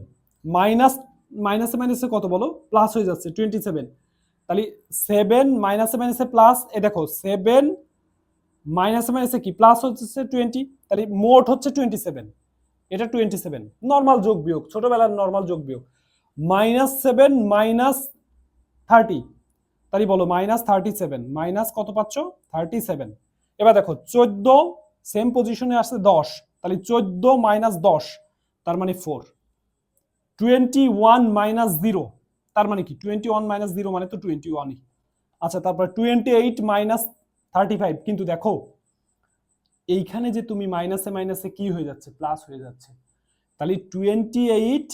মাইনাস মাইনাসে মাইনাসে কত বলো? প্লাস হয়ে যাচ্ছে 27। তাহলে 7 মাইনাসে মাইনাসে প্লাস, এ দেখো 7 মাইনাসে মাইনাসে কি প্লাস হচ্ছে 20, তাহলে মোট হচ্ছে 27, এটা 27 নর্মাল যোগ বিয়োগ, ছোটবেলার নর্মাল যোগ বিয়োগ। -7 মাইনাস 30, তাহলে বলো -37, মাইনাস কত পাচ্ছ? 37। এবার দেখো 14 সেম পজিশনে আসছে 10, তাহলে 14 মাইনাস 10, তার মানে 4। 21 মাইনাস 0, তার মানে কি? 21 মাইনাস 0 মানে তো 21ই। আচ্ছা, তারপর 28 মাইনাস 35, কিন্তু দেখো এইখানে যে তুমি মাইনাসে মাইনাসে কি হয়ে যাচ্ছে, প্লাস হয়ে যাচ্ছে। তাহলে 28,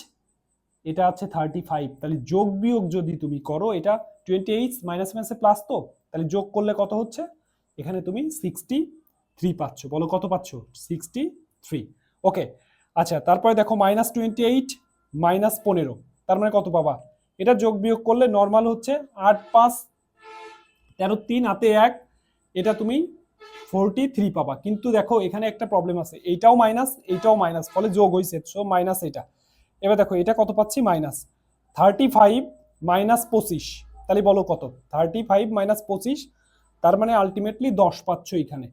এটা আছে 35, তাহলে যোগ বিয়োগ যদি তুমি করো, এটা 28 মাইনাস মাইনাসে প্লাস, তো তাহলে যোগ করলে কত হচ্ছে, এখানে তুমি 63 পাচ্ছ। বলো কত পাচ্ছ? 63। ওকে, আচ্ছা, তারপরে দেখো -28 মাইনাস 15, তার মানে কত পাবা? এটা যোগ বিয়োগ করলে নর্মাল হচ্ছে 8 5 13 3 হাতে 1, এটা তুমি 43 পাবা। কিন্তু দেখো এখানে একটা প্রবলেম আছে, এইটাও মাইনাস এইটাও মাইনাস, ফলে যোগ হয়েছে, সো মাইনাস এটা। এবার দেখো এটা কত পাচ্ছি, -35 মাইনাস 25, তাহলে বলো কত? 35 মাইনাস 25, তার মানে আলটিমেটলি 10 পাচ্ছ এখানে।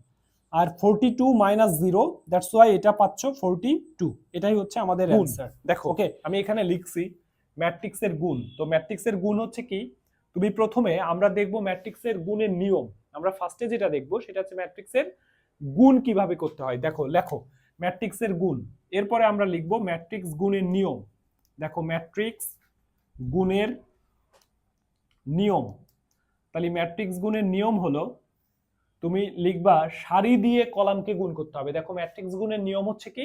আর 42 মাইনাস 0, দ্যাটস ওয়াই এটা পাচ্ছ 42। এটাই হচ্ছে আমাদের অ্যানসার। দেখো ওকে, আমি এখানে লিখছি ম্যাট্রিক্সের গুণ। তো ম্যাট্রিক্সের গুণ হচ্ছে কি, তুমি প্রথমে আমরা দেখব ম্যাট্রিক্সের গুণের নিয়ম। আমরা ফার্স্টে যেটা দেখব সেটা হচ্ছে ম্যাট্রিক্সের গুণ কিভাবে করতে হয়। দেখো লেখো ম্যাট্রিক্সের গুণ, এরপরে আমরা লিখব ম্যাট্রিক্স গুণের নিয়ম। দেখো ম্যাট্রিক্স গুণের নিয়ম, তাহলে ম্যাট্রিক্স গুণের নিয়ম হলো তুমি লিখবা সারি দিয়ে কলামকে গুণ করতে হবে। দেখো ম্যাট্রিক্স গুণের নিয়ম হচ্ছে কি,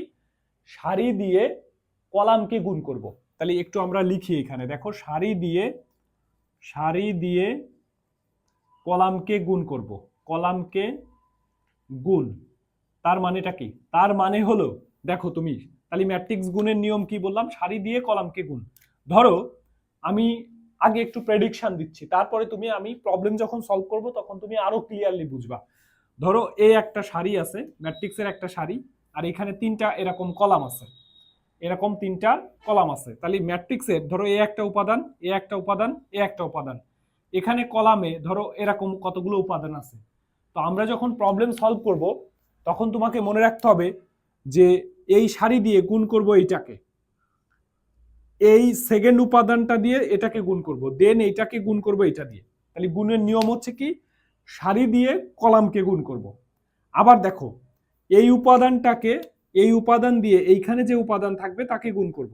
সারি দিয়ে কলামকে গুণ করব। তাহলে একটু আমরা লিখি এখানে, দেখো সারি দিয়ে কলামকে গুণ করব, কলামকে গুণ। তার মানেটা কি? তার মানে হলো দেখো তুমি, তাহলে ম্যাট্রিক্স গুণের নিয়ম কি বললাম, সারি দিয়ে কলামকে গুণ। ধরো আমি আগে একটু প্রেডিকশন দিচ্ছি, তারপরে তুমি, আমি প্রবলেম যখন সলভ করব তখন তুমি আরো ক্লিয়ারলি বুঝবা। ধরো এই একটা সারি আছে, ম্যাট্রিক্সের একটা সারি, আর এখানে তিনটা এরকম কলাম আছে, এরকম তিনটা কলাম আছে। তাহলে ম্যাট্রিক্সের ধরো এ একটা উপাদান, এ একটা উপাদান, এ একটা উপাদান, এখানে কলামে ধরো এরকম কতগুলো উপাদান আছে। তো আমরা যখন প্রবলেম সলভ করব তখন তোমাকে মনে রাখতে হবে যে এই সারি দিয়ে গুণ করব এইটাকে, এই সেকেন্ড উপাদানটা দিয়ে এটাকে গুণ করব, দেন এইটাকে গুণ করব এটা দিয়ে। তাহলে গুণের নিয়ম হচ্ছে কি, সারি দিয়ে কলামকে গুণ করব। আবার দেখো এই উপাদানটাকে এই উপাদান দিয়ে এইখানে যে উপাদান থাকবে তাকে গুণ করব,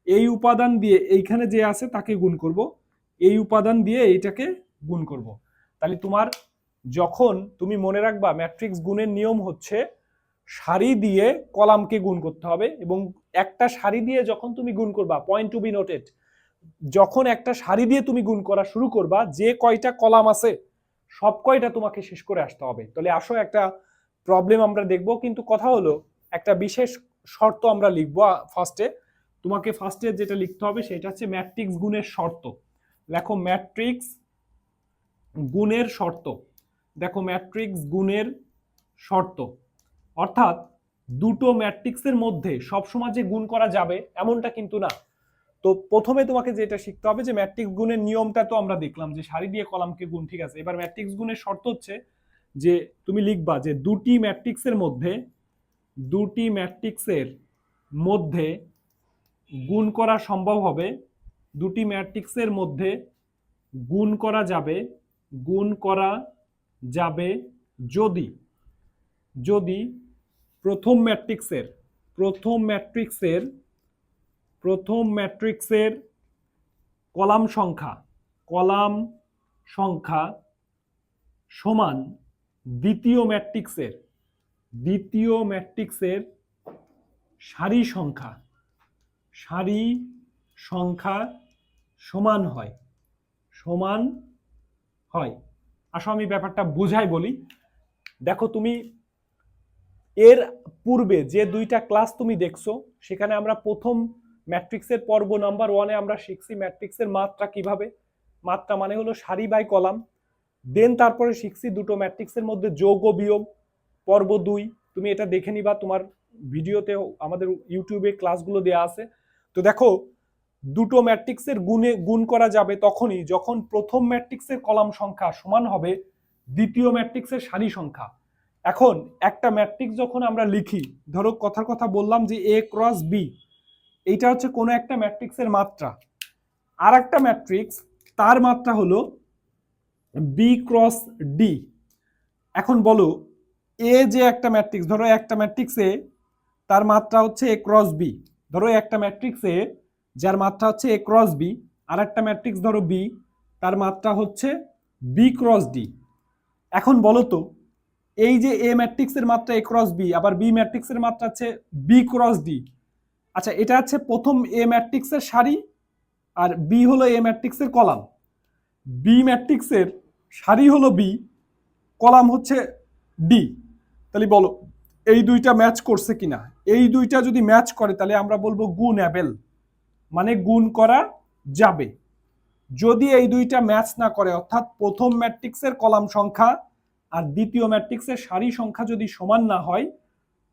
এই উপাদান দিয়ে এইখানে যে আছে তাকে গুণ করব, এই উপাদান দিয়ে এইটাকে গুণ করব। তাহলে তোমার যখন তুমি মনে রাখবা ম্যাট্রিক্স গুণের নিয়ম হচ্ছে সারি দিয়ে কলামকে গুণ করতে হবে, এবং একটা সারি দিয়ে যখন তুমি গুণ করবা, পয়েন্ট টু বি নোটেড, যখন একটা সারি দিয়ে তুমি গুণ করা শুরু করবা, যে কয়টা কলাম আছে সব কয়টা তোমাকে শেষ করে আসতে হবে। তাহলে আসো একটা প্রবলেম আমরা দেখব, কিন্তু কথা হলো একটা বিশেষ শর্ত আমরা লিখবো ফার্স্টে। তোমাকে ফার্স্টে যেটা লিখতে হবে সেটা হচ্ছে ম্যাট্রিক্স গুণের শর্ত। দেখো ম্যাট্রিক্স গুণের শর্ত, দেখো ম্যাট্রিক্স গুণের শর্ত, অর্থাৎ দুটো ম্যাট্রিক্সের মধ্যে সবসময় যে গুণ করা যাবে এমনটা কিন্তু না। তো প্রথমে তোমাকে যেটা শিখতে হবে যে ম্যাট্রিক্স গুণের নিয়মটা তো আমরা দেখলাম যে সারি দিয়ে কলামকে গুণ, ঠিক আছে। এবার ম্যাট্রিক্স গুণের শর্ত হচ্ছে যে তুমি লিখবা যে দুটি ম্যাট্রিক্সের মধ্যে গুণ করা সম্ভব হবে, দুটি ম্যাট্রিক্সের মধ্যে গুণ করা যাবে যদি প্রথম ম্যাট্রিক্সের কলাম সংখ্যা সমান দ্বিতীয় ম্যাট্রিক্সের সারি সংখ্যা সমান হয়। আসো আমি ব্যাপারটা বুঝাই বলি। দেখো তুমি এর পূর্বে যে দুইটা ক্লাস তুমি দেখছো সেখানে আমরা প্রথম ম্যাট্রিক্সের পর্ব নাম্বার 1-এ আমরা শিখছি ম্যাট্রিক্সের মাত্রা কিভাবে, মাত্রা মানে হলো সারি বাই কলাম। দেন তারপরে শিখছি দুটো ম্যাট্রিক্সের মধ্যে যোগ ও বিয়োগ, পর্ব 2, তুমি এটা দেখে নিবা, তোমার ভিডিওতে আমাদের ইউটিউবে ক্লাসগুলো দেয়া আছে। তো দেখো দুটো ম্যাট্রিক্সের গুণ করা যাবে তখনই যখন প্রথম ম্যাট্রিক্সের কলাম সংখ্যা সমান হবে দ্বিতীয় ম্যাট্রিক্সের সারি সংখ্যা। এখন একটা ম্যাট্রিক্স যখন আমরা লিখি, ধরো কথার কথা বললাম যে এ ক্রস বি, এইটা হচ্ছে কোনো একটা ম্যাট্রিক্সের মাত্রা। আর একটা ম্যাট্রিক্স তার মাত্রা হলো বি ক্রস ডি। এখন বলো এ যে একটা ম্যাট্রিক্স, ধরো একটা ম্যাট্রিক্সে তার মাত্রা হচ্ছে এ ক্রস বি, ধরো একটা ম্যাট্রিক্সে যার মাত্রা হচ্ছে এ ক্রস বি, আর একটা ম্যাট্রিক্স ধরো বি, তার মাত্রা হচ্ছে বি ক্রস ডি। এখন বলো তো এই যে এ ম্যাট্রিক্সের মাত্রা এ ক্রস বি, আবার বি ম্যাট্রিক্সের মাত্রা হচ্ছে বি ক্রস ডি। আচ্ছা, এটা হচ্ছে প্রথম এ ম্যাট্রিক্সের সারি আর বি হলো এ ম্যাট্রিক্সের কলাম। বি ম্যাট্রিক্সের সারি হলো বি, কলাম হচ্ছে ডি। তাহলে বলো এই দুইটা ম্যাচ করছে কিনা। এই দুইটা যদি ম্যাচ করে তাহলে আমরা বলবো গুণএবল, মানে গুণ করা যাবে। যদি এই দুইটা ম্যাচ না করে, অর্থাৎ প্রথম ম্যাট্রিক্সের কলাম সংখ্যা আর দ্বিতীয় ম্যাট্রিক্সের সারি সংখ্যা যদি সমান না হয়,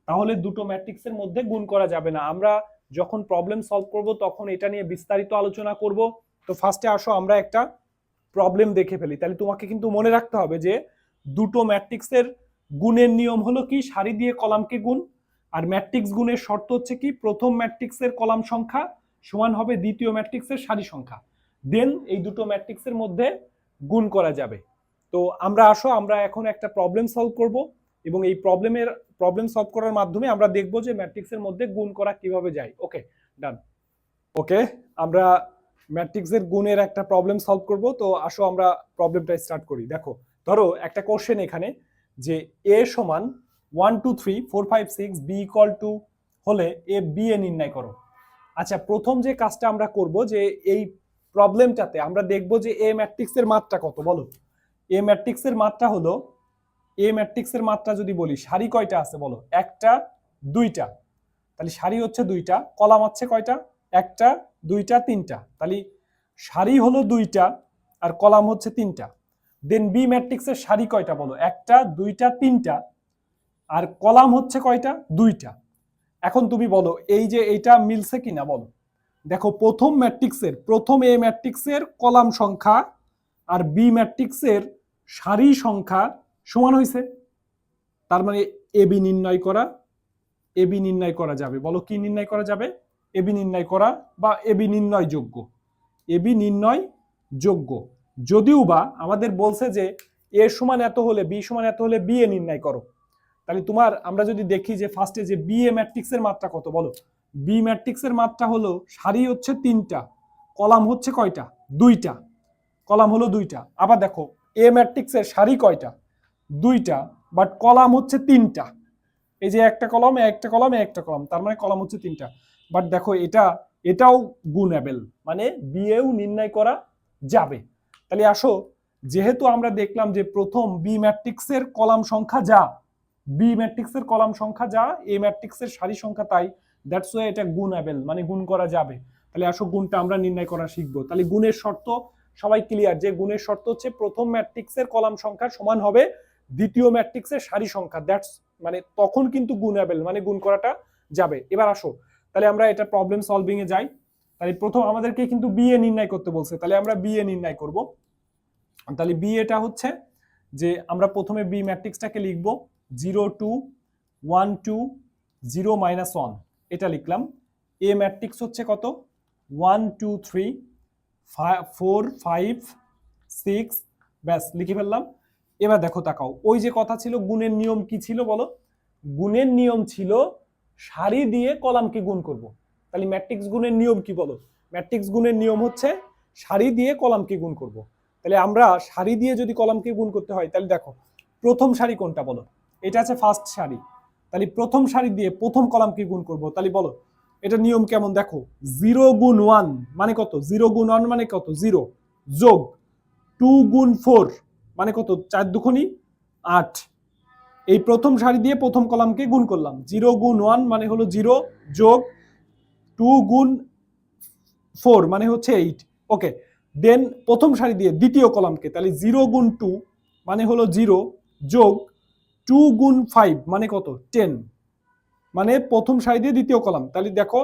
তাহলে দুটো ম্যাট্রিক্সের মধ্যে গুণ করা যাবে না। আমরা যখন প্রবলেম সলভ করব তখন এটা নিয়ে বিস্তারিত আলোচনা করব। তো ফার্স্টে আসো আমরা একটা প্রবলেম দেখে ফেলি। তাহলে তোমাকে কিন্তু মনে রাখতে হবে যে দুটো ম্যাট্রিক্সের গুণের নিয়ম হলো কি, সারি দিয়ে কলামকে গুণ। আর ম্যাট্রিক্স গুণের শর্ত হচ্ছে কি, প্রথম ম্যাট্রিক্সের কলাম সংখ্যা সমান হবে দ্বিতীয় ম্যাট্রিক্সের সারি সংখ্যা, দেন এই দুটো ম্যাট্রিক্সের মধ্যে গুণ করা যাবে। তো আমরা এখন একটা প্রবলেম সলভ করব এবং এই প্রবলেম সলভ করার মাধ্যমে আমরা দেখব যে ম্যাট্রিক্সের মধ্যে গুণ করা কিভাবে যায়। ওকে, ডান। ওকে, আমরা ম্যাট্রিক্সের গুণের একটা প্রবলেম সলভ করব। তো আসো আমরা প্রবলেমটা স্টার্ট করি। দেখো, ধরো একটা কোশ্চেন এখানে যে এ সমান 1 2 3 4 5 6 বি ইকুয়াল টু হলে এ বি এ নির্ণয় করো। আচ্ছা, প্রথম যে কাজটা আমরা করব যে এই প্রবলেমটাতে আমরা দেখব যে এ ম্যাট্রিক্সের মাত্রা কত। বলো এ ম্যাট্রিক্সের মাত্রা হলো, এ ম্যাট্রিক্সের মাত্রা যদি বলি সারি কয়টা আছে বলো, একটা দুইটা। তাহলে সারি হচ্ছে দুইটা, কলাম হচ্ছে কয়টা, একটা দুইটা তিনটা। তাহলে সারি হলো দুইটা আর কলাম হচ্ছে তিনটা। দেন বি ম্যাট্রিক্সের সারি কয়টা বলো, একটা দুইটা তিনটা, আর কলাম হচ্ছে কয়টা, দুইটা। এখন তুমি বলো এই যে এইটা মিলছে কিনা বলো। দেখো প্রথম ম্যাট্রিক্সের, প্রথম এ ম্যাট্রিক্সের কলাম সংখ্যা আর বি ম্যাট্রিক্সের সারি সংখ্যা সমান হয়েছে। তার মানে এবি নির্ণয় করা, এবি নির্ণয় করা যাবে। বলো কি নির্ণয় করা যাবে, এবি নির্ণয় করা বা এবি নির্ণয় যোগ্য, এবি নির্ণয় যোগ্য। যদিও বা আমাদের বলছে যে এ সমান এত হলে বি সমান এত হলে বি এ নির্ণয় করো। তাহলে আমরা যদি দেখি যে ফার্স্টে যে বি এ ম্যাট্রিক্সের মাত্রা কত বলো, বি ম্যাট্রিক্সের মাত্রা হলো সারি হচ্ছে তিনটা, কলাম হচ্ছে কয়টা, দুইটা, কলাম হলো দুইটা। আবার দেখো এ ম্যাট্রিক্সের সারি কয়টা, দুইটা, বাট কলাম হচ্ছে তিনটা। এই যে একটা কলাম একটা কলাম একটা কলাম, তার মানে কলাম হচ্ছে তিনটা। বাট দেখো এটাও গুণএবল, মানে বিএও নির্ণয় করা যাবে। তাহলে আসো, যেহেতু আমরা দেখলাম যে প্রথম বি ম্যাট্রিক্সের কলাম সংখ্যা যা, বি ম্যাট্রিক্সের কলাম সংখ্যা যা, এ ম্যাট্রিক্সের সারি সংখ্যা তাই, দ্যাটস ওয়াই এটা গুণএবল, মানে গুণ করা যাবে। তাহলে আসো গুণটা আমরা নির্ণয় করা শিখবো। তাহলে গুণের শর্ত সবাই ক্লিয়ার, যে গুণের শর্ত হচ্ছে প্রথম ম্যাট্রিক্সের কলাম সংখ্যা সমান হবে দ্বিতীয় ম্যাট্রিক্সের সারি সংখ্যা, দ্যাটস মানে তখন কিন্তু গুণএবল, মানে গুণ করাটা যাবে। এবার আসো তাহলে আমরা এটা প্রবলেম সলভিং এ যাই। তাহলে প্রথম আমাদেরকে কিন্তু বি এ নির্ণয় করতে বলছে, তাহলে আমরা বি এ নির্ণয় করব। তাহলে বি এটা হচ্ছে যে আমরা প্রথমে বি ম্যাট্রিক্সটাকে লিখব 0 2 1 2 0 -1, এটা লিখলাম। এ ম্যাট্রিক্স হচ্ছে কত, 1 2 3 4 5 6, ব্যাস লিখে ফেললাম। এবার দেখো তাকাও, ওই যে কথা ছিল গুণের নিয়ম কি ছিল বলো, গুণের নিয়ম ছিল সারি দিয়ে কলামকে গুণ করব। তাহলে ম্যাট্রিক্স গুণের নিয়ম কি বলো, ম্যাট্রিক্স গুণের নিয়ম হচ্ছে সারি দিয়ে কলামকে গুণ করব। তাহলে আমরা সারি দিয়ে যদি কলামকে গুণ করতে হয়, তাহলে দেখো প্রথম সারি কোনটা বলো, এটা আছে ফার্স্ট সারি। তাহলে প্রথম সারি দিয়ে প্রথম কলামকে গুণ করব। তাহলে বলো এটা নিয়ম কেমন, দেখো 0 গুণ 1 মানে কত, 0 গুণ 1 মানে কত 0, যোগ 2 গুণ 4 মানে কত 4 দুগুণী 8। এই প্রথম সারি দিয়ে প্রথম কলামকে গুণ করলাম। 0 গুণ 1 মানে হলো 0, যোগ 2 গুণ 4 মানে হচ্ছে 8। ওকে, দেন প্রথম সারি দিয়ে দ্বিতীয় কলামকে, তাহলে 0 গুণ 2 মানে হলো 0, যোগ 2 গুণ 5 মানে কত 10, মানে প্রথম সারি দিয়ে দ্বিতীয় কলাম। তাহলে দেখো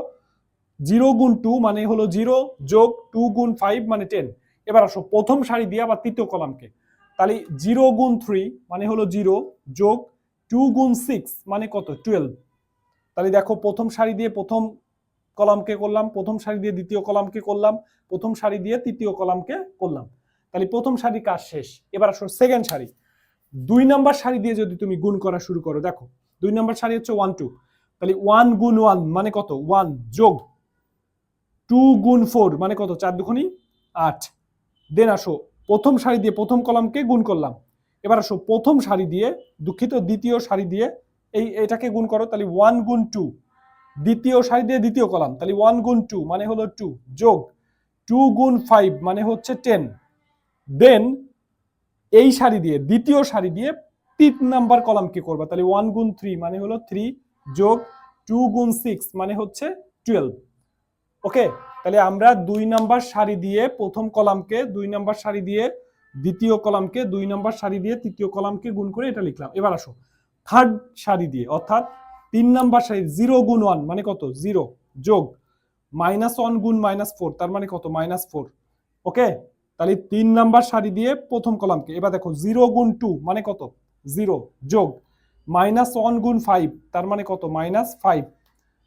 0 গুণ 2 মানে হলো 0, যোগ 2 গুণ 5 মানে 10। এবার আসো প্রথম সারি দিয়ে আবার তৃতীয় কলামকে, তাহলে 0 গুণ 3 মানে হলো 0, যোগ 2 গুণ 6 মানে কত 12। তাহলে দেখো প্রথম সারি দিয়ে প্রথম কলামকে করলাম, প্রথম সারি দিয়ে দ্বিতীয় কলামকে করলাম, প্রথম সারি দিয়ে তৃতীয় কলামকে করলাম। তাহলে প্রথম সারি কাজ শেষ। এবার আসো সেকেন্ড সারি, 2 নম্বর সারি দিয়ে যদি তুমি গুণ করা শুরু করো, দেখো 2 নম্বর সারি হচ্ছে 1 2, তাহলে 1 গুণ 1 মানে কত 1, যোগ 2 গুণ 4 মানে কত 4 দুগুণী 8। দেন আসো প্রথম সারি দিয়ে প্রথম কলামকে গুণ করলাম। এবার আসো প্রথম সারি দিয়ে, দুঃখিত দ্বিতীয় সারি দিয়ে এটাকে গুণ করো, তাহলে 1 গুণ 2, দ্বিতীয় সারি দিয়ে দ্বিতীয় কলাম, তাহলে 1 গুণ 2 মানে হলো 2, যোগ 2 গুণ 5 মানে হচ্ছে 10, দেন এই সারি দিয়ে দ্বিতীয় সারি দিয়ে 3 নাম্বার কলামকে করবা, তাহলে 1 গুণ 3 মানে হলো 3, যোগ 2 গুণ 6 মানে হচ্ছে 12। ওকে, তাহলে আমরা 2 নাম্বার সারি দিয়ে প্রথম কলামকে, 2 নাম্বার সারি দিয়ে দ্বিতীয় কলামকে, 2 নাম্বার সারি দিয়ে তৃতীয় কলামকে গুণ করে এটা লিখলাম। এবার আসো থার্ড সারি দিয়ে, অর্থাৎ 3 নাম্বার সারি 0 গুণ 1 মানে কত 0, যোগ -1 গুণ -4 তার মানে কত -4। ওকে, তাহলে 3 নাম্বার সারি দিয়ে প্রথম কলামকে, এবার দেখো 0 গুণ 2 মানে কত 0, যোগ -1 গুণ 5 তার মানে কত -5।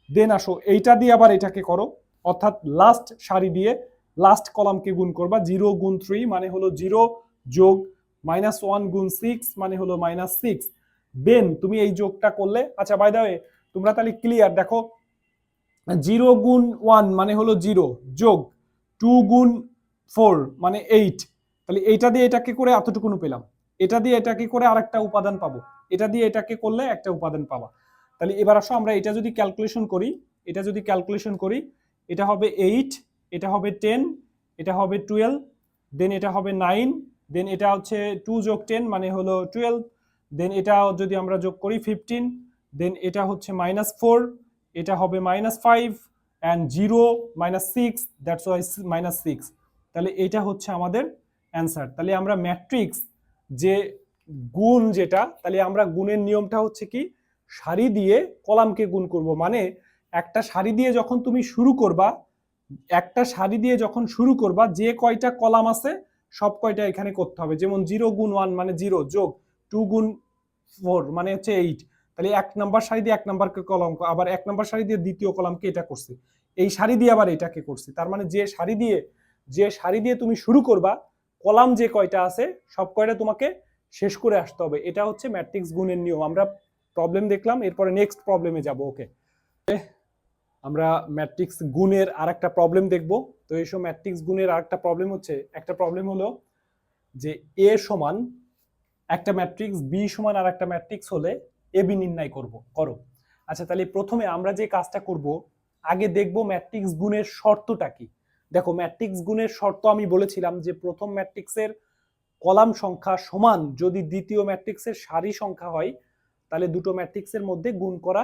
দেন আসো এইটা দিয়ে আবার এটাকে করো, অর্থাৎ লাস্ট সারি দিয়ে লাস্ট কলামকে গুণ করবা, 0 গুণ 3 মানে হলো 0, যোগ -1 গুণ 6 মানে হলো -6। দেন তুমি এই যোগটা করলে, আচ্ছা বাই দ্য ওয়ে তোমরা তাহলে ক্লিয়ার, দেখো 0 গুণ 1 মানে হলো 0, যোগ 2 গুণ 4 মানে 8, তাহলে এইটা দিয়ে এটাকে করে এতটুকুনো পেলাম, এটা দিয়ে এটাকে করে আরেকটা উপাদান পাবো, এটা দিয়ে এটাকে করলে একটা উপাদান পাবা। তাহলে এবার আসো আমরা এটা যদি ক্যালকুলেশন করি, এটা হবে 8, এটা হবে 10, এটা হবে 12, দেন এটা হবে 9, দেন এটা হচ্ছে 2 যোগ 10 মানে হলো 12, দেন এটা যদি আমরা যোগ করি 15, দেন এটা হচ্ছে -4, এটা হবে -5, অ্যান্ড 0 -6, দ্যাটস ওয়াই -6। তাহলে এটা হচ্ছে আমাদের অ্যান্সার। তাহলে আমরা ম্যাট্রিক্স যে গুণ যেটা, তাহলে আমরা গুণের নিয়মটা হচ্ছে কি, সারি দিয়ে কলামকে গুণ করব, মানে একটা সারি দিয়ে যখন তুমি শুরু করবা, যে কয়টা কলাম আছে সব কয়টা এখানে করতে হবে। যেমন 0 গুণ 1 মানে 0, যোগ 2 গুণ 4 মানে হচ্ছে 8, তাহলে 1 নাম্বার সারি দিয়ে 1 নাম্বার কলাম, আবার 1 নাম্বার সারি দিয়ে দ্বিতীয় কলামকে এটা করছি, এই সারি দিয়ে আবার এটাকে করছি। তার মানে যে সারি দিয়ে তুমি শুরু করবা, কলাম যে কয়টা আছে সব কয়টা তোমাকে শেষ করে আসতে হবে। এটা হচ্ছে ম্যাট্রিক্স গুণের নিয়ম। আমরা প্রবলেম দেখলাম, এরপরে নেক্সট প্রবলেমে যাব। ওকে, আমরা ম্যাট্রিক্স গুণের আরেকটা প্রবলেম দেখব। তো এইসব ম্যাট্রিক্স গুণের আরেকটা প্রবলেম হচ্ছে, একটা প্রবলেম হলো যে এ সমান একটা ম্যাট্রিক্স, বি সমান আর একটা ম্যাট্রিক্স হলে এ বি নির্ণয় করো। আচ্ছা, তাহলে প্রথমে আমরা যে কাজটা করব, আগে দেখব ম্যাট্রিক্স গুণের শর্তটা কি। দেখো ম্যাট্রিক্স গুণের শর্ত আমি বলেছিলাম যে প্রথম ম্যাট্রিক্সের কলাম সংখ্যা সমান যদি দ্বিতীয় ম্যাট্রিক্সের সারি সংখ্যা হয়, তাহলে দুটো ম্যাট্রিক্সের মধ্যে গুণ করা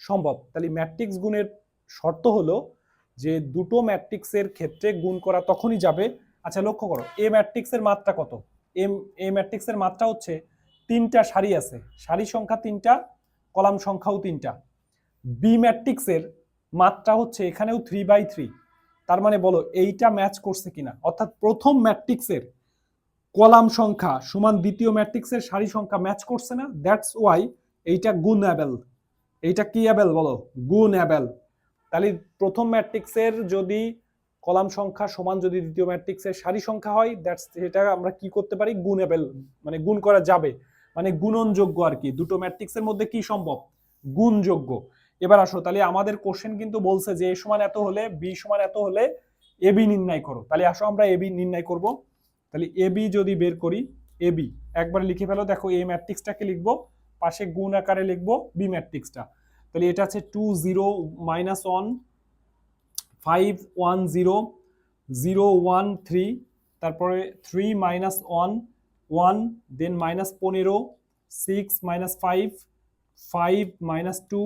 সম্ভব। তাহলে ম্যাট্রিক্স গুণের শর্ত হলো যে দুটো ম্যাট্রিক্সের ক্ষেত্রে গুণ করা তখনই যাবে। আচ্ছা লক্ষ্য করো, এ ম্যাট্রিক্সের মাত্রা কত, এ ম্যাট্রিক্সের মাত্রা হচ্ছে 3টা সারি আছে, সারি সংখ্যা 3টা, কলাম সংখ্যাও 3টা। বি ম্যাট্রিক্সের মাত্রা হচ্ছে এখানেও 3/3, তার মানে বলো এইটা ম্যাচ করছে কিনা, অর্থাৎ প্রথম ম্যাট্রিক্সের কলাম সংখ্যা সমান দ্বিতীয় ম্যাট্রিক্সের সারি সংখ্যা ম্যাচ করছে না, দ্যাটস ওয়াই এইটা গুণএবল। এইটা কি অ্যাবেল বলো, গুণএবল। তাহলে প্রথম ম্যাট্রিক্সের যদি কলাম সংখ্যা সমান যদি দ্বিতীয় ম্যাট্রিক্সের সারি সংখ্যা হয়, দ্যাটস, এটা আমরা কি করতে পারি, গুণএবল, মানে গুণ করা যাবে, মানে গুণনযোগ্য আর কি। দুটো ম্যাট্রিক্সের মধ্যে কি সম্ভব, গুণযোগ্য। এবার আসো, তাহলে আমাদের কোশ্চেন কিন্তু বলছে যে এ সমান এত হলে, বি সমান এত হলে এ বি নির্ণয় করো। তাহলে আসো আমরা এ বি নির্ণয় করব। তাহলে এ বি যদি বের করি, এ বি একবার লিখে ফেলো। দেখো এই ম্যাট্রিক্সটাকে লিখবো, পাশে গুণ আকারে লিখবো বি ম্যাট্রিক্সটা। তাহলে এটা আছে 2 0 -1 5 1 0 0 1 3, তারপরে 3 -1 1, দেন -15 6 -5 5 -2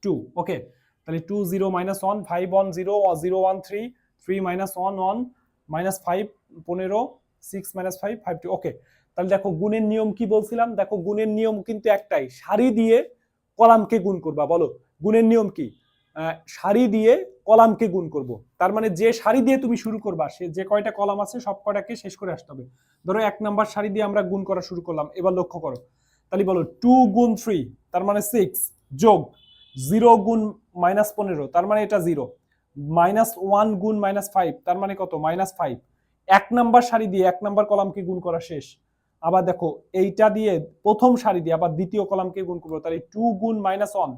2। ওকে, তাহলে 2 0 -1 5 1 0 0 1 3 3 -1 1 -5 15 6 -5 5 2। ওকে, তাহলে দেখো গুণের নিয়ম কি বলছিলাম, দেখো গুণের নিয়ম কিন্তু একটাই, সারি দিয়ে কলামকে গুণ করবা। বলো গুণের নিয়ম কি, সারি দিয়ে কলামকে গুণ করব। তার মানে যে সারি দিয়ে তুমি শুরু করবা, সে যে কয়টা কলাম আছে সব কয়টাকে শেষ করে আসতে হবে। ধরো 1 নাম্বার সারি দিয়ে আমরা গুণ করা শুরু করলাম, এবার লক্ষ্য করো, তাহলে বলো 2 গুণ 3 তার মানে 6, যোগ 0 গুণ -15 তার মানে এটা 0, -1 গুণ -5 তার মানে কত -5। 1 নাম্বার সারি দিয়ে 1 নাম্বার কলামকে গুণ করা শেষ। আবার দেখো এইটা দিয়ে প্রথম সারি দিয়ে আবার দ্বিতীয় কলামকে গুণ করবো, তাহলে 2 গুণ -1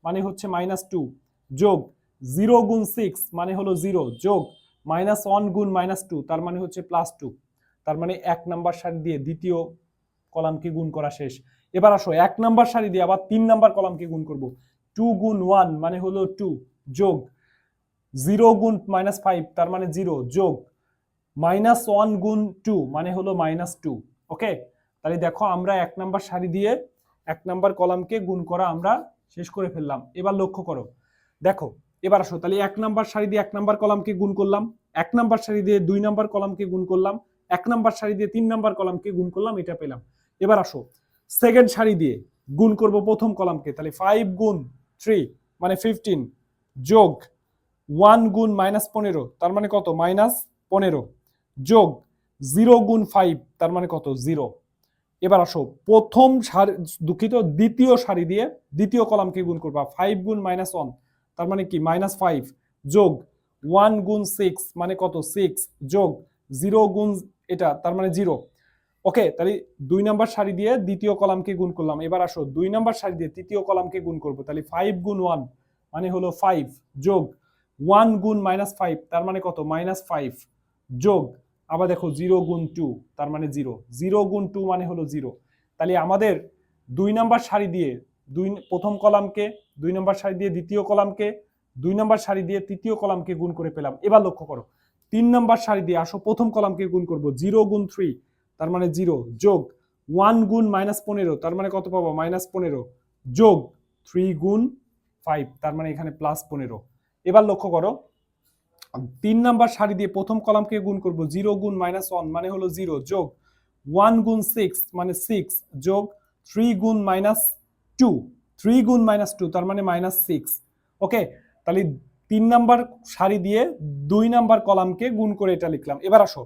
মানে হচ্ছে -2, যোগ 0 গুণ 6 মানে হলো 0, যোগ -1 গুণ -2 তার মানে হচ্ছে +2। তার মানে 1 নাম্বার সারি দিয়ে দ্বিতীয় কলামকে গুণ করা শেষ। এবার আসো 1 নাম্বার সারি দিয়ে আবার 3 নাম্বার কলামকে গুণ করব। 2 গুণ 1 মানে হলো 2 যোগ 0 গুণ -5 তার মানে 0 যোগ -1 গুণ 2 মানে হলো -2। ওকে, তাহলে দেখো আমরা 1 নাম্বার সারি দিয়ে 1 নাম্বার কলামকে গুণ করা আমরা শেষ করে ফেললাম। এবার লক্ষ্য করো, দেখো এবার আসো, তাহলে 1 নাম্বার সারি দিয়ে 1 নাম্বার কলামকে গুণ করলাম, 1 নাম্বার সারি দিয়ে 2 নাম্বার কলামকে গুণ করলাম, 1 নাম্বার সারি দিয়ে 3 নাম্বার কলামকে গুণ করলাম, এটা পেলাম। এবার আসো সেকেন্ড সারি দিয়ে গুণ করব প্রথম কলামকে, তাহলে 5 গুণ 3 মানে 15 যোগ 1 গুণ -15 তার মানে কত -15 যোগ 0 গুণ 5 তার মানে কত 0। এবার আসো প্রথম সারি, দুঃখিত দ্বিতীয় সারি দিয়ে দ্বিতীয় কলামকে গুণ করবা, 5 গুণ -1 তার মানে কি -5 যোগ 1 গুণ 6 মানে কত 6 যোগ 0 গুণ এটা তার মানে 0। ওকে, তাহলে 2 নাম্বার সারি দিয়ে দ্বিতীয় কলামকে গুণ করলাম। এবার আসো 2 নাম্বার সারি দিয়ে তৃতীয় কলামকে গুণ করব, তাহলে 5 গুণ 1 মানে হলো 5 যোগ 1 গুণ -5 তার মানে কত -5 যোগ আবার দেখো 0 গুণ 2 তার মানে 0, 0 গুণ 2 মানে হলো 0। তাহলে আমাদের 2 নাম্বার সারি দিয়ে প্রথম কলামকে, 2 নাম্বার সারি দিয়ে দ্বিতীয় কলামকে, 2 নাম্বার সারি দিয়ে তৃতীয় কলামকে গুণ করে পেলাম। এবার লক্ষ্য করো 3 নাম্বার সারি দিয়ে আসো প্রথম কলামকে গুণ করব, 0 গুণ 3 তার মানে 0 যোগ 1 গুণ -15 তার মানে কত পাবো -15 যোগ 3 গুণ 5 তার মানে এখানে +15। এবার লক্ষ্য করো 3 নাম্বার সারি দিয়ে প্রথম কলামকে গুণ করব, 0 গুণ -1 মানে হলো 0 যোগ 1 গুণ 6 মানে 6 যোগ 3 গুণ -2 3 গুণ -2 তার মানে -6। ওকে, তাহলে 3 নাম্বার সারি দিয়ে 2 নাম্বার কলামকে গুণ করে এটা লিখলাম। এবার আসো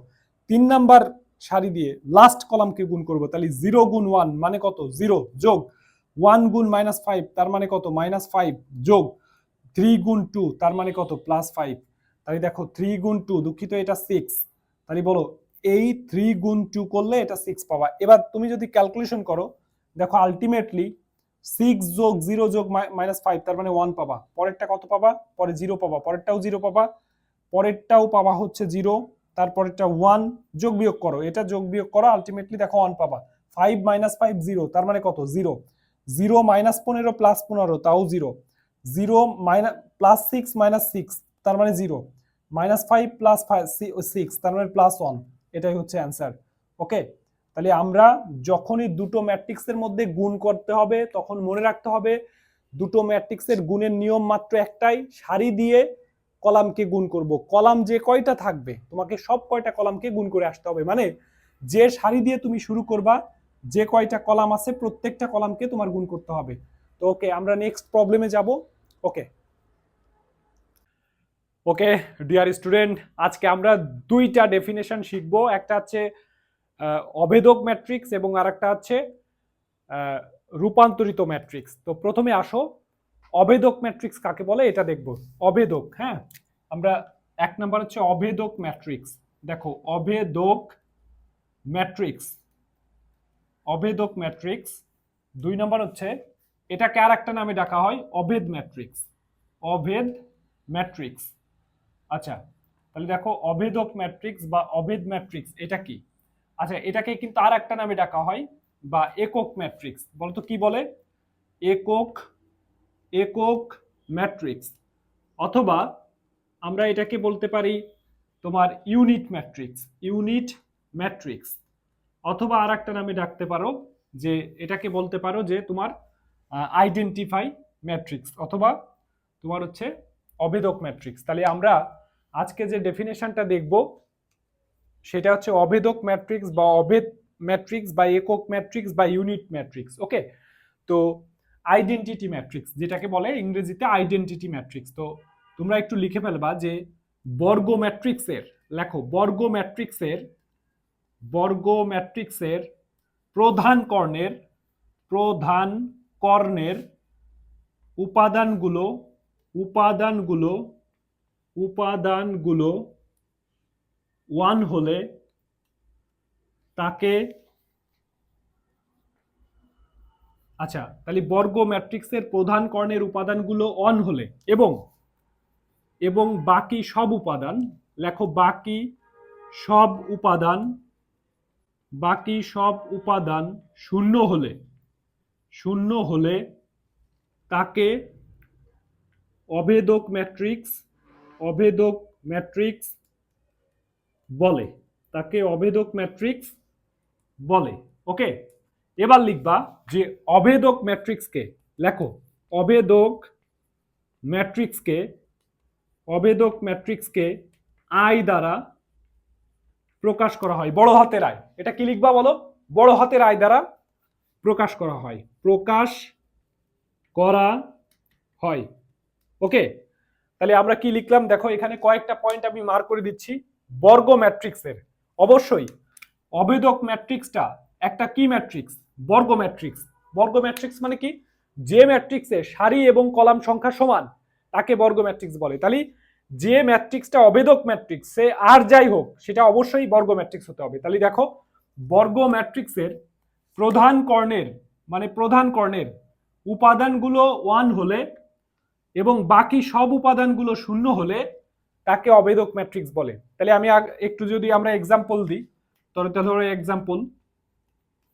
3 নাম্বার সারি দিয়ে লাস্ট কলামকে গুণ করব, তাহলে 0 গুণ 1 মানে কত 0 যোগ 1 গুণ -5 তার মানে কত -5 যোগ 3 গুণ 2 তার মানে কত +5। তাহলে দেখো 3 গুণ 2, দুঃখিত এটা 6, তাহলে বলো এই 3 গুণ 2 করলে এটা 6 পাবা। এবার তুমি যদি ক্যালকুলেশন করো দেখো আলটিমেটলি 6 যোগ 0 যোগ -5 তার মানে 1 পাবা, পরেরটা কত পাবা, পরে 0 পাবা, পরেরটাও 0 পাবা, পরেরটাও পাবা হচ্ছে 0, তারপরেরটা 1, যোগ বিয়োগ করো, এটা যোগ বিয়োগ করো, আলটিমেটলি দেখো 1 পাবা। 5 - 5 0 তার মানে কত 0, 0 -15 +15 তাও 0, 0 +6 -6 তার মানে 0, -5 + 6 তার মানে +1, এটাই হচ্ছে অ্যান্সার। ওকে, তাহলে আমরা যখনই দুটো ম্যাট্রিক্সের মধ্যে গুণ করতে হবে তখন মনে রাখতে হবে দুটো ম্যাট্রিক্সের গুণের নিয়ম মাত্র একটাই, সারি দিয়ে কলামকে গুণ করব, কলাম যে কয়টা থাকবে তোমাকে সব কয়টা কলামকে গুণ করে আসতে হবে, মানে যে সারি দিয়ে তুমি শুরু করবা যে কয়টা কলাম আছে প্রত্যেকটা কলামকে তোমার গুণ করতে হবে। তো ওকে, আমরা নেক্সট প্রবলেমে যাব। ওকে ওকে ডিয়ার স্টুডেন্ট, আজকে আমরা দুইটা ডেফিনেশন শিখবো, একটা হচ্ছে অভেদক ম্যাট্রিক্স এবং আরেকটা হচ্ছে রূপান্তরিত ম্যাট্রিক্স। তো প্রথমে আসো অভেদক ম্যাট্রিক্স কাকে বলে এটা দেখব। অভেদক, হ্যাঁ, আমরা 1 নাম্বার হচ্ছে অভেদক ম্যাট্রিক্স। দেখো অভেদক ম্যাট্রিক্স, অভেদক ম্যাট্রিক্স। 2 নাম্বার হচ্ছে এটাকে আর একটা নামে ডাকা হয় অভেদ ম্যাট্রিক্স, অভেদ ম্যাট্রিক্স। আচ্ছা, তাহলে দেখো অভেদক ম্যাট্রিক্স বা অভেদ ম্যাট্রিক্স এটা কি? আচ্ছা, এটাকে কিন্তু আর একটা নামে ডাকা হয় বা একক ম্যাট্রিক্স। বলতো কি বলে? একক, একক ম্যাট্রিক্স, অথবা আমরা এটাকে বলতে পারি তোমার ইউনিট ম্যাট্রিক্স, ইউনিট ম্যাট্রিক্স, অথবা আর একটা নামে ডাকতে পারো যে এটাকে বলতে পারো যে তোমার আইডেন্টিফাই ম্যাট্রিক্স, অথবা তোমার হচ্ছে অভেদক ম্যাট্রিক্স। তাহলে আমরা আজকে যে ডেফিনেশনটা দেখব সেটা হচ্ছে অভেদক ম্যাট্রিক্স বা অভেদ ম্যাট্রিক্স বা একক ম্যাট্রিক্স বা ইউনিট ম্যাট্রিক্স। ওকে, তো আইডেন্টিটি ম্যাট্রিক্স যেটাকে বলে ইংরেজিতে আইডেন্টিটি ম্যাট্রিক্স। তো তোমরা একটু লিখে ফেলবা যে বর্গ ম্যাট্রিক্সের, লেখো বর্গ ম্যাট্রিক্সের, বর্গ ম্যাট্রিক্সের প্রধান কর্ণের, প্রধান কর্ণের উপাদানগুলো, উপাদানগুলো, উপাদানগুলো 1 হলে তাকে, আচ্ছা তাহলে বর্গ ম্যাট্রিক্সের প্রধান কর্ণের উপাদানগুলো 1 হলে এবং বাকি সব উপাদান, লেখো বাকি সব উপাদান বাকি সব উপাদান শূন্য হলে তাকে অভেদক ম্যাট্রিক্স বলে, তাকে অভেদক ম্যাট্রিক্স বলে। ওকে, এবার লিখবা যে অভেদক ম্যাট্রিক্সকে, লেখো অভেদক ম্যাট্রিক্সকে আই দ্বারা প্রকাশ করা হয়, বড় হাতের আই। এটা কি লিখবা বলো? বড় হাতের আই দ্বারা প্রকাশ করা হয়, ওকে, তাহলে আমরা কি লিখলাম দেখো, এখানে কয়েকটা পয়েন্ট আমি মার্ক করে দিচ্ছি। বর্গ ম্যাট্রিক্সের, অবশ্যই অভেদক ম্যাট্রিক্সটা একটা কি ম্যাট্রিক্স? বর্গ ম্যাট্রিক্স। বর্গ ম্যাট্রিক্স মানে কি? যে ম্যাট্রিক্সে সারি এবং কলাম সংখ্যা সমান তাকে বর্গ ম্যাট্রিক্স বলে। তাহলে যে ম্যাট্রিক্সটা অভেদক ম্যাট্রিক্স, সে আর যাই হোক সেটা অবশ্যই বর্গ ম্যাট্রিক্স হতে হবে। তাহলে দেখো, বর্গ ম্যাট্রিক্সের প্রধান কর্ণের উপাদানগুলো 1 হলে এবং বাকি সব উপাদানগুলো 0 হলে তাকে অভেদক ম্যাট্রিক্স বলে। তাহলে আমি একটু যদি আমরা এক্সাম্পল দিই, ধরো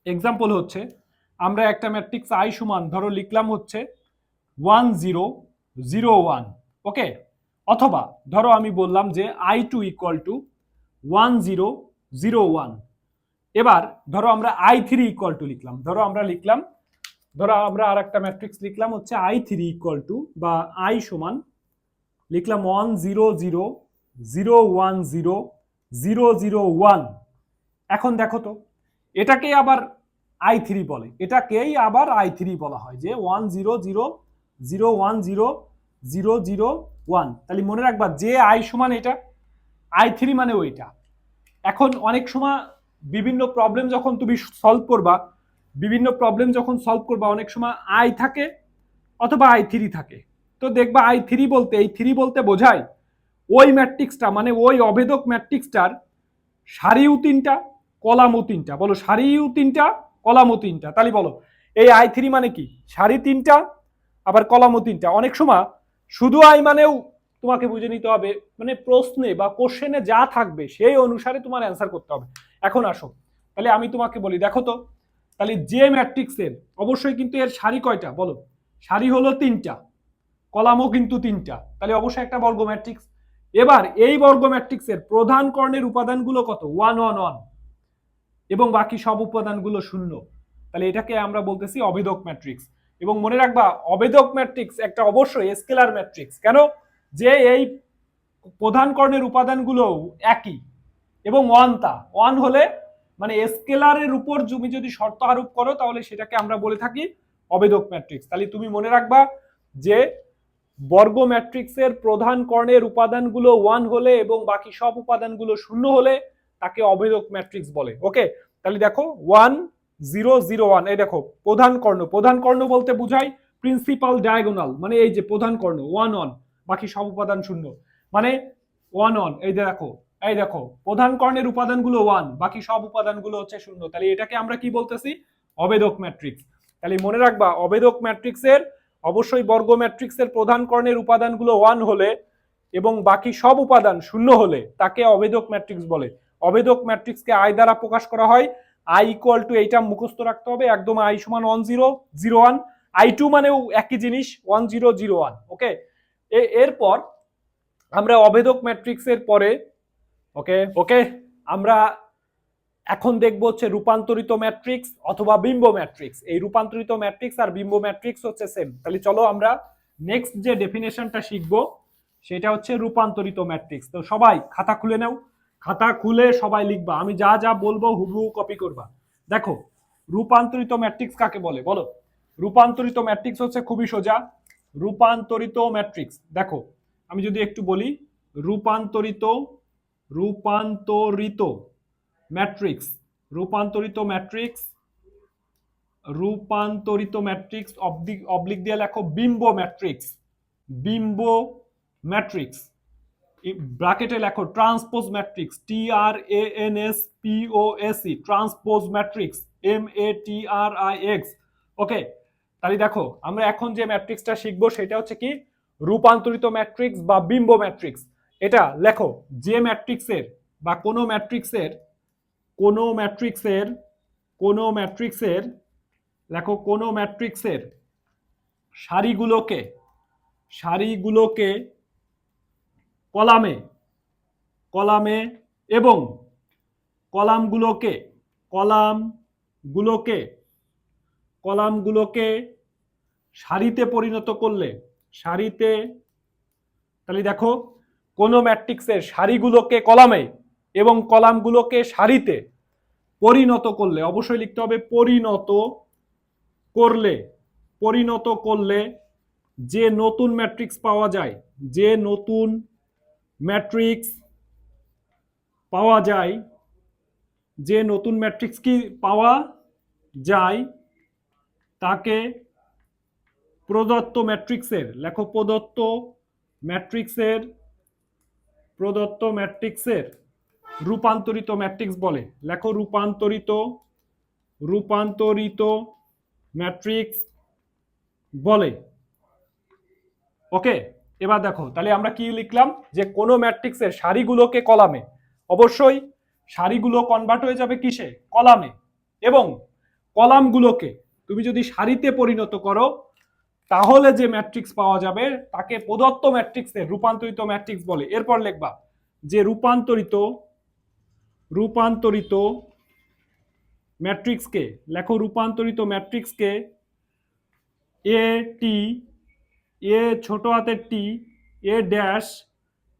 এক্সাম্পল হচ্ছে, আমরা একটা ম্যাট্রিক্স আই সমান ধরো লিখলাম হচ্ছে 1 0 0 1, ওকে, অথবা ধরো আমি বললাম যে i2 ইকুয়াল টু 1 0 0 1। এবার ধরো আমরা i3 ইকুয়াল টু লিখলাম, ধরো আমরা আর একটা ম্যাট্রিক্স লিখলাম হচ্ছে i3 ইকুয়াল টু বা i সমান লিখলাম 1 0 0 0 1 0 0 0 1। এখন দেখো তো, এটাকেই আবার i3 বলে, এটাকেই আবার i3 বলা হয় যে 1 0 0 0 1 0 0 0 1। তাহলে মনে রাখবা যে i সমান এটা, i3 মানে ওইটা। এখন অনেক সময় বিভিন্ন প্রবলেম যখন তুমি সলভ করবা, অনেক সময় i থাকে অথবা i3 থাকে। তো দেখবা i3 বলতে, এই 3 বলতে বোঝায় ওই ম্যাট্রিক্সটা, মানে ওই অভেদক ম্যাট্রিক্সটার সারিও 3টা কলামও 3টা। বলো সারিও 3টা কলামও 3টা। তাহলে বলো এই i3 মানে কি? সারি 3টা আবার কলামও 3টা। অনেক সময় শুধু i মানেও তোমাকে বুঝে নিতে হবে, মানে প্রশ্নে বা কোশ্চেনে যা থাকবে সেই অনুসারে তোমার অ্যান্সার করতে হবে। এখন আসো, তাহলে আমি তোমাকে বলি, দেখো তো, তাহলে যে ম্যাট্রিক্সের অবশ্যই কিন্তু এর সারি কয়টা বলো? সারি হলো 3টা, কলামও কিন্তু 3টা, তাহলে অবশ্যই একটা বর্গ ম্যাট্রিক্স। এবার এই বর্গ ম্যাট্রিক্সের প্রধান কর্ণের উপাদানগুলো কত? 1 1 1 এবং বাকি সব উপাদানগুলো 0। তাহলে এটাকে আমরা বলতেছি অভেদক ম্যাট্রিক্স। এবং মনে রাখবা অভেদক ম্যাট্রিক্স একটা অবশ্যই স্কেলার ম্যাট্রিক্স। কেন? যে এই প্রধান কর্ণের উপাদানগুলো একই এবং 1 হলে, মানে স্কেলারের উপর তুমি যদি শর্ত আরোপ করো তাহলে সেটাকে আমরা বলে থাকি অভেদক ম্যাট্রিক্স। তাহলে তুমি মনে রাখবা যে বর্গ ম্যাট্রিক্সের প্রধান কর্ণের উপাদানগুলো 1 হলে এবং বাকি সব উপাদানগুলো 0 হলে তাকে অভেদক ম্যাট্রিক্স বলে। ওকে, তাহলে দেখো 1 0 0 1, এই দেখো প্রধান কর্ণ বলতে বোঝায় প্রিন্সিপাল ডায়াগোনাল, মানে এই যে প্রধান কর্ণ 1 1 বাকি সব উপাদান 0, মানে 1 1। এই দেখো প্রধান কর্ণের উপাদানগুলো 1, বাকি সব উপাদানগুলো হচ্ছে 0। তাহলে এটাকে আমরা কি বলতেছি? অভেদক ম্যাট্রিক্স। তাহলে মনে রাখবা অভেদক ম্যাট্রিক্সের অবশ্যই বর্গ ম্যাট্রিক্সের প্রধান কর্ণের উপাদানগুলো 1 হলে এবং বাকি সব উপাদান 0 হলে তাকে অভেদক ম্যাট্রিক্স বলে। অভেদক ম্যাট্রিক্সকে আই দ্বারা প্রকাশ করা হয়। আই ইকুয়াল টু, এইটা মুখস্থ রাখতে হবে একদম, আই সমান 1 0 0 1। i2 মানেও একই জিনিস 1 0 0 1। ওকে, এরপর আমরা অভেদক ম্যাট্রিক্সের পরে ওকে আমরা এখন দেখবো হচ্ছে রূপান্তরিত ম্যাট্রিক্স অথবা বিম্ব ম্যাট্রিক্স। এই রূপান্তরিত ম্যাট্রিক্স আর বিম্ব ম্যাট্রিক্স হচ্ছে সেম। তাহলে চলো আমরা নেক্সট যে ডেফিনেশনটা শিখবো সেটা হচ্ছে রূপান্তরিত ম্যাট্রিক্স। তো সবাই খাতা খুলে নাও, খাতা খুলে সবাই লিখবা, আমি যা যা বলবো হুবহু কপি করবা। দেখো রূপান্তরিত ম্যাট্রিক্স কাকে বলে বলো? রূপান্তরিত ম্যাট্রিক্স হচ্ছে খুবই সোজা। রূপান্তরিত ম্যাট্রিক্স, দেখো আমি যদি একটু বলি, রূপান্তরিত ম্যাট্রিক্স অবলিক দিয়ে লেখো বিম্ব ম্যাট্রিক্স, ব্র্যাকেটে লেখো transpose matrix, TRANSPOSE, transpose matrix, MATRIX। ওকে, তাহলে দেখো আমরা এখন যে ম্যাট্রিক্সটা শিখবো সেটা হচ্ছে কি? রূপান্তরিত ম্যাট্রিক্স বা বিম্ব ম্যাট্রিক্স। এটা লেখো যে ম্যাট্রিক্সের বা কোনো ম্যাট্রিক্সের কোনো ম্যাট্রিক্সের লেখো কোনো ম্যাট্রিক্সের সারিগুলোকে কলামে এবং কলামগুলোকে সারিতে পরিণত করলে তাহলে দেখো কোন ম্যাট্রিক্সের সারিগুলোকে কলামে এবং কলামগুলোকে সারিতে পরিণত করলে, অবশ্যই লিখতে হবে পরিণত করলে যে নতুন ম্যাট্রিক্স পাওয়া যায় তাকে প্রদত্ত ম্যাট্রিক্সের রূপান্তরিত ম্যাট্রিক্স বলে। লেখো রূপান্তরিত ম্যাট্রিক্স বলে। ওকে, এবার দেখো তাহলে আমরা কি লিখলাম, যে কোনো ম্যাট্রিক্সের সারিগুলোকে কলামে, অবশ্যই সারিগুলো কনভার্ট হয়ে যাবে কিসে, কলামে, এবং কলামগুলোকে তুমি যদি সারিতে পরিণত করো তাহলে যে ম্যাট্রিক্স পাওয়া যাবে তাকে প্রদত্ত ম্যাট্রিক্সের রূপান্তরিত ম্যাট্রিক্স বলে। এরপর লিখবা যে রূপান্তরিত ম্যাট্রিক্সকে, লেখো রূপান্তরিত ম্যাট্রিক্সকে এ টি, এ ছোট হাতের টি, এ ড্যাশ,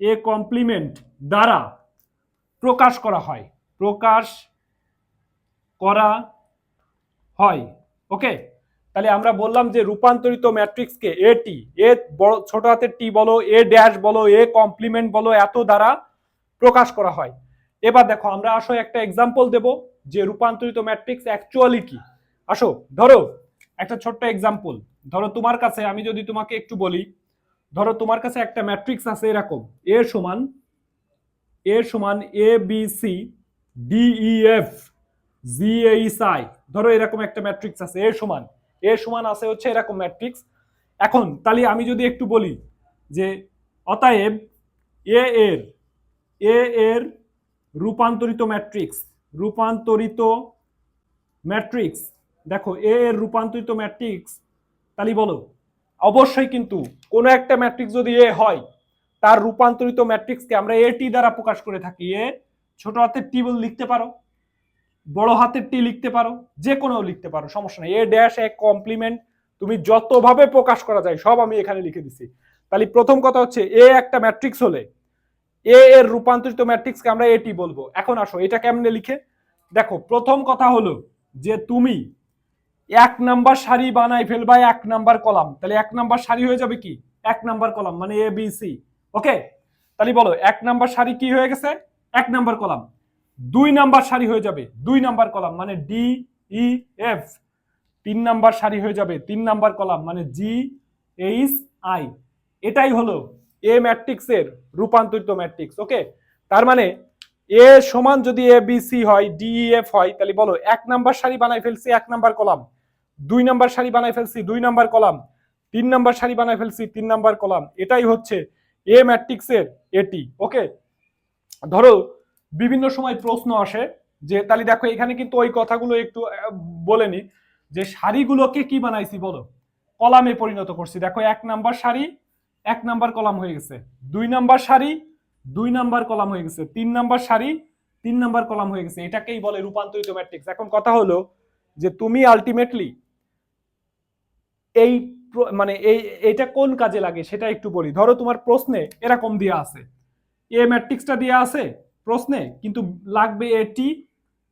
এ কমপ্লিমেন্ট দ্বারা প্রকাশ করা হয়। ওকে, তাহলে আমরা বললাম যে রূপান্তরিত ম্যাট্রিক্সকে এ টি, এ বড় ছোট হাতের টি বলো, এ ড্যাশ বলো, এ কমপ্লিমেন্ট বলো, এত দ্বারা প্রকাশ করা হয়। এবার দেখো আমরা আসো একটা এক্সাম্পল দেব যে রূপান্তরিত ম্যাট্রিক্স অ্যাকচুয়ালি কি। আসো ধরো একটা ছোট্ট এক্সাম্পল, ধরো তোমার কাছে, আমি যদি তোমাকে একটু বলি, ধরো তোমার কাছে একটা ম্যাট্রিক্স আছে এরকম, এ সমান A B C D E F G H I, ধরো এরকম একটা ম্যাট্রিক্স আছে, এ সমান আছে হচ্ছে এরকম ম্যাট্রিক্স। এখন তাহলে আমি যদি একটু বলি যে অতএব এ এর রূপান্তরিত ম্যাট্রিক্স, দেখো এ এর রূপান্তরিত ম্যাট্রিক্স, তাহলে বলো, অবশ্যই কিন্তু কোন একটা ম্যাট্রিক্স যদি এ হয় তার রূপান্তরিত ম্যাট্রিক্সকে আমরা এ টি দ্বারা প্রকাশ করে থাকি। এ ছোট হাতের টি বল লিখতে পারো, বড় হাতের টি লিখতে পারো, যে কোনো লিখতে পারো, সমস্যা নেই। এ ড্যাশ, এ কমপ্লিমেন্ট, তুমি যতভাবে প্রকাশ করা যায় সব আমি এখানে লিখে দিছি। তাহলে প্রথম কথা হচ্ছে এ একটা ম্যাট্রিক্স হলে এ এর রূপান্তরিত ম্যাট্রিক্সকে আমরা এটি বলবো। এখন আসো এটা কেমনে লিখে দেখো। প্রথম কথা হলো যে তুমি এক নাম্বার সারি বানাই ফেলবা এক নাম্বার কলাম, তাহলে এক নাম্বার সারি হয়ে যাবে কি, এক নাম্বার কলাম মানে এ বি সি। ওকে, তাহলে বলো এক নাম্বার সারি কি হয়ে গেছে, এক নাম্বার কলাম। দুই নাম্বার সারি হয়ে যাবে দুই নাম্বার কলাম মানে ডি ই এফ। তিন নাম্বার সারি হয়ে যাবে তিন নাম্বার কলাম মানে জি এইচ আই। এটাই হলো এ ম্যাট্রিক্সের রূপান্তরিত ম্যাট্রিক্স। ওকে, তার মানে এ সমান যদি এ বি সি হয়, ডি ই এফ হয়, তাহলে বলো এক নাম্বার সারি বানাই ফেলছি এক নাম্বার কলাম, দুই নাম্বার সারি বানাই ফেলছি দুই নাম্বার কলাম, তিন নাম্বার সারি বানাই ফেলছি তিন নাম্বার কলাম। এটাই হচ্ছে এ ম্যাট্রিক্সের এটি। ওকে, ধরো বিভিন্ন সময় প্রশ্ন আসে যে তাহলে দেখো এখানে কিন্তু ওই কথাগুলো একটু বলে নি, যে সারিগুলোকে কি বানাইছি বলো, কলামে পরিণত করছি। দেখো এক নাম্বার সারি এক নাম্বার কলাম হয়ে গেছে, দুই নাম্বার সারি দুই নাম্বার কলাম হয়ে গেছে, তিন নাম্বার সারি তিন নাম্বার কলাম হয়ে গেছে। এটাকেই বলে রূপান্তরিত ম্যাট্রিক্স। এখন কথা হলো যে তুমি আলটিমেটলি এই মানে এইটা কোন কাজে লাগে সেটা একটু বলি। ধরো তোমার প্রশ্নে এরকম দেয়া আছে, এ ম্যাট্রিক্সটা দেয়া আছে প্রশ্নে, কিন্তু লাগবে এটি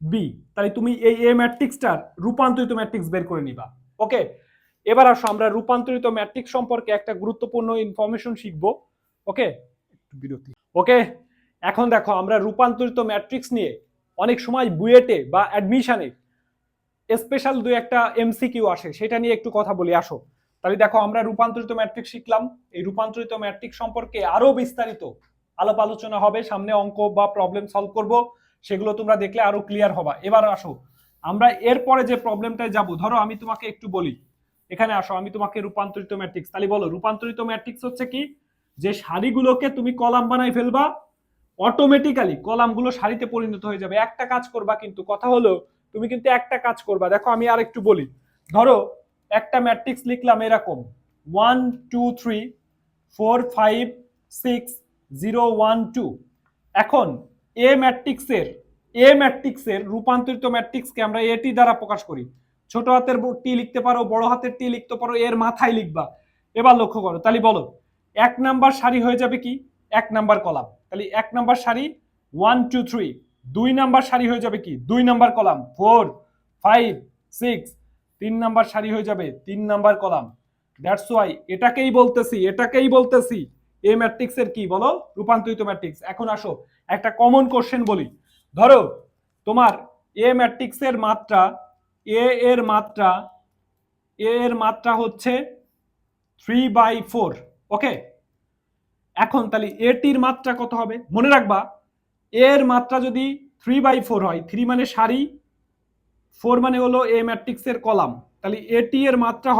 বি, তাই তুমি এই এ ম্যাট্রিক্সটার রূপান্তরিত ম্যাট্রিক্স বের করে নিবা। ওকে, এবার আসো আমরা রূপান্তরিত ম্যাট্রিক্স সম্পর্কে একটা গুরুত্বপূর্ণ ইনফরমেশন শিখবো। ওকে, একটু বিরতি। ওকে, এখন দেখো আমরা রূপান্তরিত ম্যাট্রিক্স নিয়ে অনেক সময় বুয়েটে বা অ্যাডমিশনে স্পেশাল দুই একটা এমসিকিউ আসে, সেটা নিয়ে একটু কথা বলি। আসো তাহলে দেখো আমরা রূপান্তরিত ম্যাট্রিক্স শিখলাম, এই রূপান্তরিত ম্যাট্রিক্স সম্পর্কে আরো বিস্তারিত আলাপ আলোচনা হবে, সামনে অঙ্ক বা প্রবলেম সলভ করব, সেগুলো তোমরা দেখলে আরো ক্লিয়ার হবা। এবার আসো আমরা এরপরে যে প্রবলেমটায় যাব, ধরো আমি তোমাকে একটু বলি, এখানে আসো আমি তোমাকে রূপান্তরিত ম্যাট্রিক্স, তাহলে বলো রূপান্তরিত ম্যাট্রিক্স হচ্ছে কি, যে সারিগুলোকে তুমি কলাম বানাই ফেলবা অটোমেটিক্যালি কলামগুলো সারিতে পরিণত হয়ে যাবে। একটা কাজ করবা, কিন্তু কথা হলো তুমি কিন্তু একটা কাজ করবা। দেখো আমি আর একটু বলি, ধরো একটা ম্যাট্রিক্স লিখলাম এরকম 1 2 3 4 5 6 0 1 2। এখন এ ম্যাট্রিক্সের রূপান্তরিত ম্যাট্রিক্সকে আমরা এটি দ্বারা প্রকাশ করি। ছোট হাতের টি লিখতে পারো, বড় হাতের টি লিখতে পারো, এর মাথায় লিখবা। এবার লক্ষ্য করো, তাহলে বলো এক নাম্বার সারি হয়ে যাবে কি, এক নাম্বার কলাম। তাহলে এক নাম্বার সারি 1 2 3। দুই নাম্বার সারি হয়ে যাবে কি, দুই নাম্বার কলাম 4 5 6। তিন নাম্বার সারি হয়ে যাবে তিন নাম্বার কলাম। দ্যাটস ওয়াই এটাকেই বলতেছি এ ম্যাট্রিক্সের কি বলো, রূপান্তরিত ম্যাট্রিক্স। এখন আসো একটা কমন কোশ্চেন বলি। ধরো তোমার এ ম্যাট্রিক্সের মাত্রা, এ এর মাত্রা হচ্ছে 3/4। ওকে, এখন তাহলে এটির মাত্রা কত হবে? মনে রাখবা এর মাত্রা যদি 3/4 হয়, 3 মানে সারি, 4 মানে হলো এ ম্যাট্রিক্সের কলাম, তাহলে এটি এর মাত্রা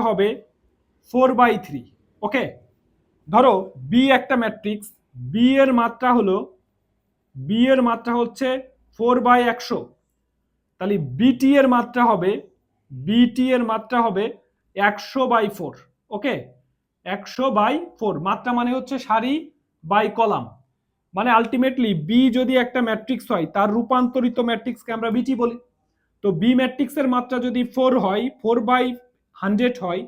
হবে 4/3। ওকে, ধরো বি একটা ম্যাট্রিক্স, বি এর মাত্রা হচ্ছে 4/100। তাহলে বিটি এর মাত্রা হবে 100/4। ওকে, 100/4 মাত্রা মানে হচ্ছে সারি বাই কলাম। মানে আলটিমেটলি বি যদি একটা ম্যাট্রিক্স হয়, তার রূপান্তরিত ম্যাট্রিক্সকে আমরা বিটি বলি। তো বি ম্যাট্রিক্সের মাত্রা যদি 4 হয়, 4/100 হয়,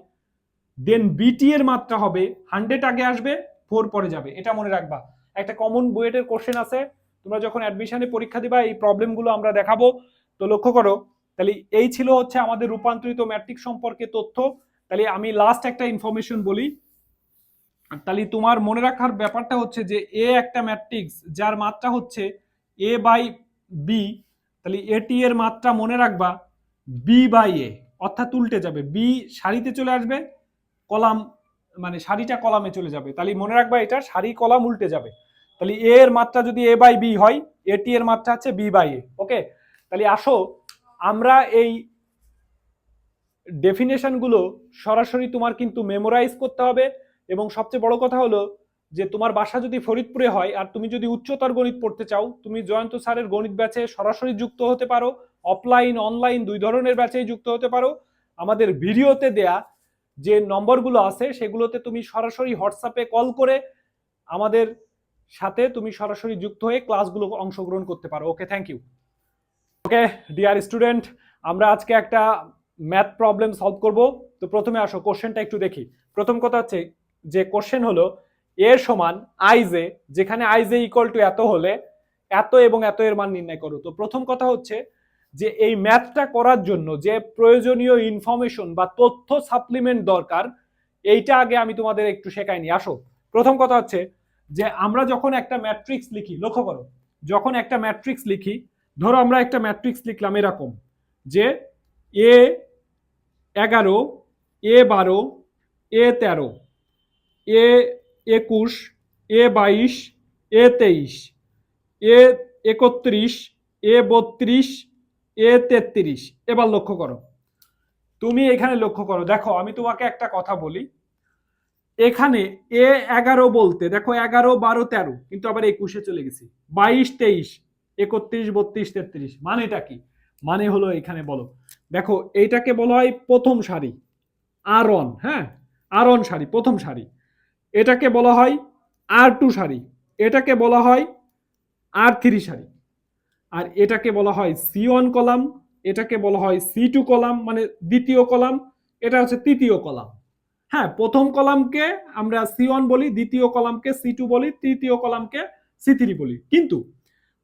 দেন বিটি এর মাত্রা হবে 100 আগে আসবে, 4 পরে যাবে। এটা মনে রাখবা, একটা কমন বুয়েটের কোশ্চেন আছে, তোমরা যখন অ্যাডমিশনে পরীক্ষা দিবা এই প্রবলেমগুলো আমরা দেখাবো। তো লক্ষ্য করো, তাহলে এই ছিল হচ্ছে আমাদের রূপান্তরিত ম্যাট্রিক্স সম্পর্কে তথ্য। তাহলে আমি লাস্ট একটা ইনফরমেশন বলি। তাহলে তোমার মনে রাখার ব্যাপারটা হচ্ছে যে এ একটা ম্যাট্রিক্স যার মাত্রা হচ্ছে a/b, তাহলে এটি এর মাত্রা মনে রাখবা b/a, অর্থাৎ উল্টে যাবে, বি সারিতে চলে আসবে, কলাম মানে সারিটা কলামে চলে যাবে। তাহলে মনে রাখবা এটা সারি কলাম উল্টে যাবে। তাহলে এ এর মাত্রা যদি a/b হয়, এটি এর মাত্রা হচ্ছে b/a। ওকে, তাহলে আসো আমরা এই ডেফিনেশন গুলো সরাসরি তোমার কিন্তু মেমোরাইজ করতে হবে। এবং সবচেয়ে বড় কথা হলো যে তোমার বাসা যদি ফরিদপুরে হয় আর তুমি যদি উচ্চতর গণিত পড়তে চাও, তুমি জয়ন্ত স্যারের গণিত ব্যাচে সরাসরি যুক্ত হতে পারো, অফলাইন অনলাইন দুই ধরনের ব্যাচেই যুক্ত হতে পারো। আমাদের ভিডিওতে দেয়া যে নম্বরগুলো আছে সেগুলোতে তুমি সরাসরি হোয়াটসঅ্যাপে কল করে আমাদের সাথে তুমি সরাসরি যুক্ত হয়ে ক্লাসগুলো অংশগ্রহণ করতে পারো। Okay, thank you. Okay dear student, আমরা আজকে একটা ম্যাথ প্রবলেম সলভ করব। তো প্রথমে আসো কোশ্চেনটা একটু দেখি। প্রথম কথা হচ্ছে যে কোশ্চেন হলো এ সমান আই জে, যেখানে আই জে ইকুয়াল টু এত হলে এত এবং এত এর মান নির্ণয় করো। তো প্রথম কথা হচ্ছে যে এই ম্যাথটা করার জন্য যে প্রয়োজনীয় ইনফরমেশন বা তথ্য সাপ্লিমেন্ট দরকার, এইটা আগে আমি তোমাদের একটু শেখাইনি। আসো প্রথম কথা হচ্ছে যে আমরা যখন একটা ম্যাট্রিক্স লিখি, লক্ষ্য করো, যখন একটা ম্যাট্রিক্স লিখি, ধরো আমরা একটা ম্যাট্রিক্স লিখলাম এরকম যে A11, A12, A13, A21, A22, A23, A31, A32, A33। এবার লক্ষ্য করো, তুমি এখানে লক্ষ্য করো, দেখো আমি তোমাকে একটা কথা বলি, এখানে A11 বলতে দেখো 11 12 13, কিন্তু আবার 21-এ চলে গেছি, 22 23 31 32 33। মানেটা কি? মানে হলো এখানে বলো, দেখো এইটাকে বলা হয় প্রথম সারি আর1, হ্যাঁ আর1 সারি প্রথম সারি, এটাকে বলা হয় আর2 সারি, এটাকে বলা হয় আর3 সারি, আর এটাকে বলা হয় সি1 কলাম, এটাকে বলা হয় সি2 কলাম মানে দ্বিতীয় কলাম, এটা হচ্ছে তৃতীয় কলাম। হ্যাঁ, প্রথম কলামকে আমরা সি1 বলি, দ্বিতীয় কলামকে সি2 বলি, তৃতীয় কলামকে সি3 বলি। কিন্তু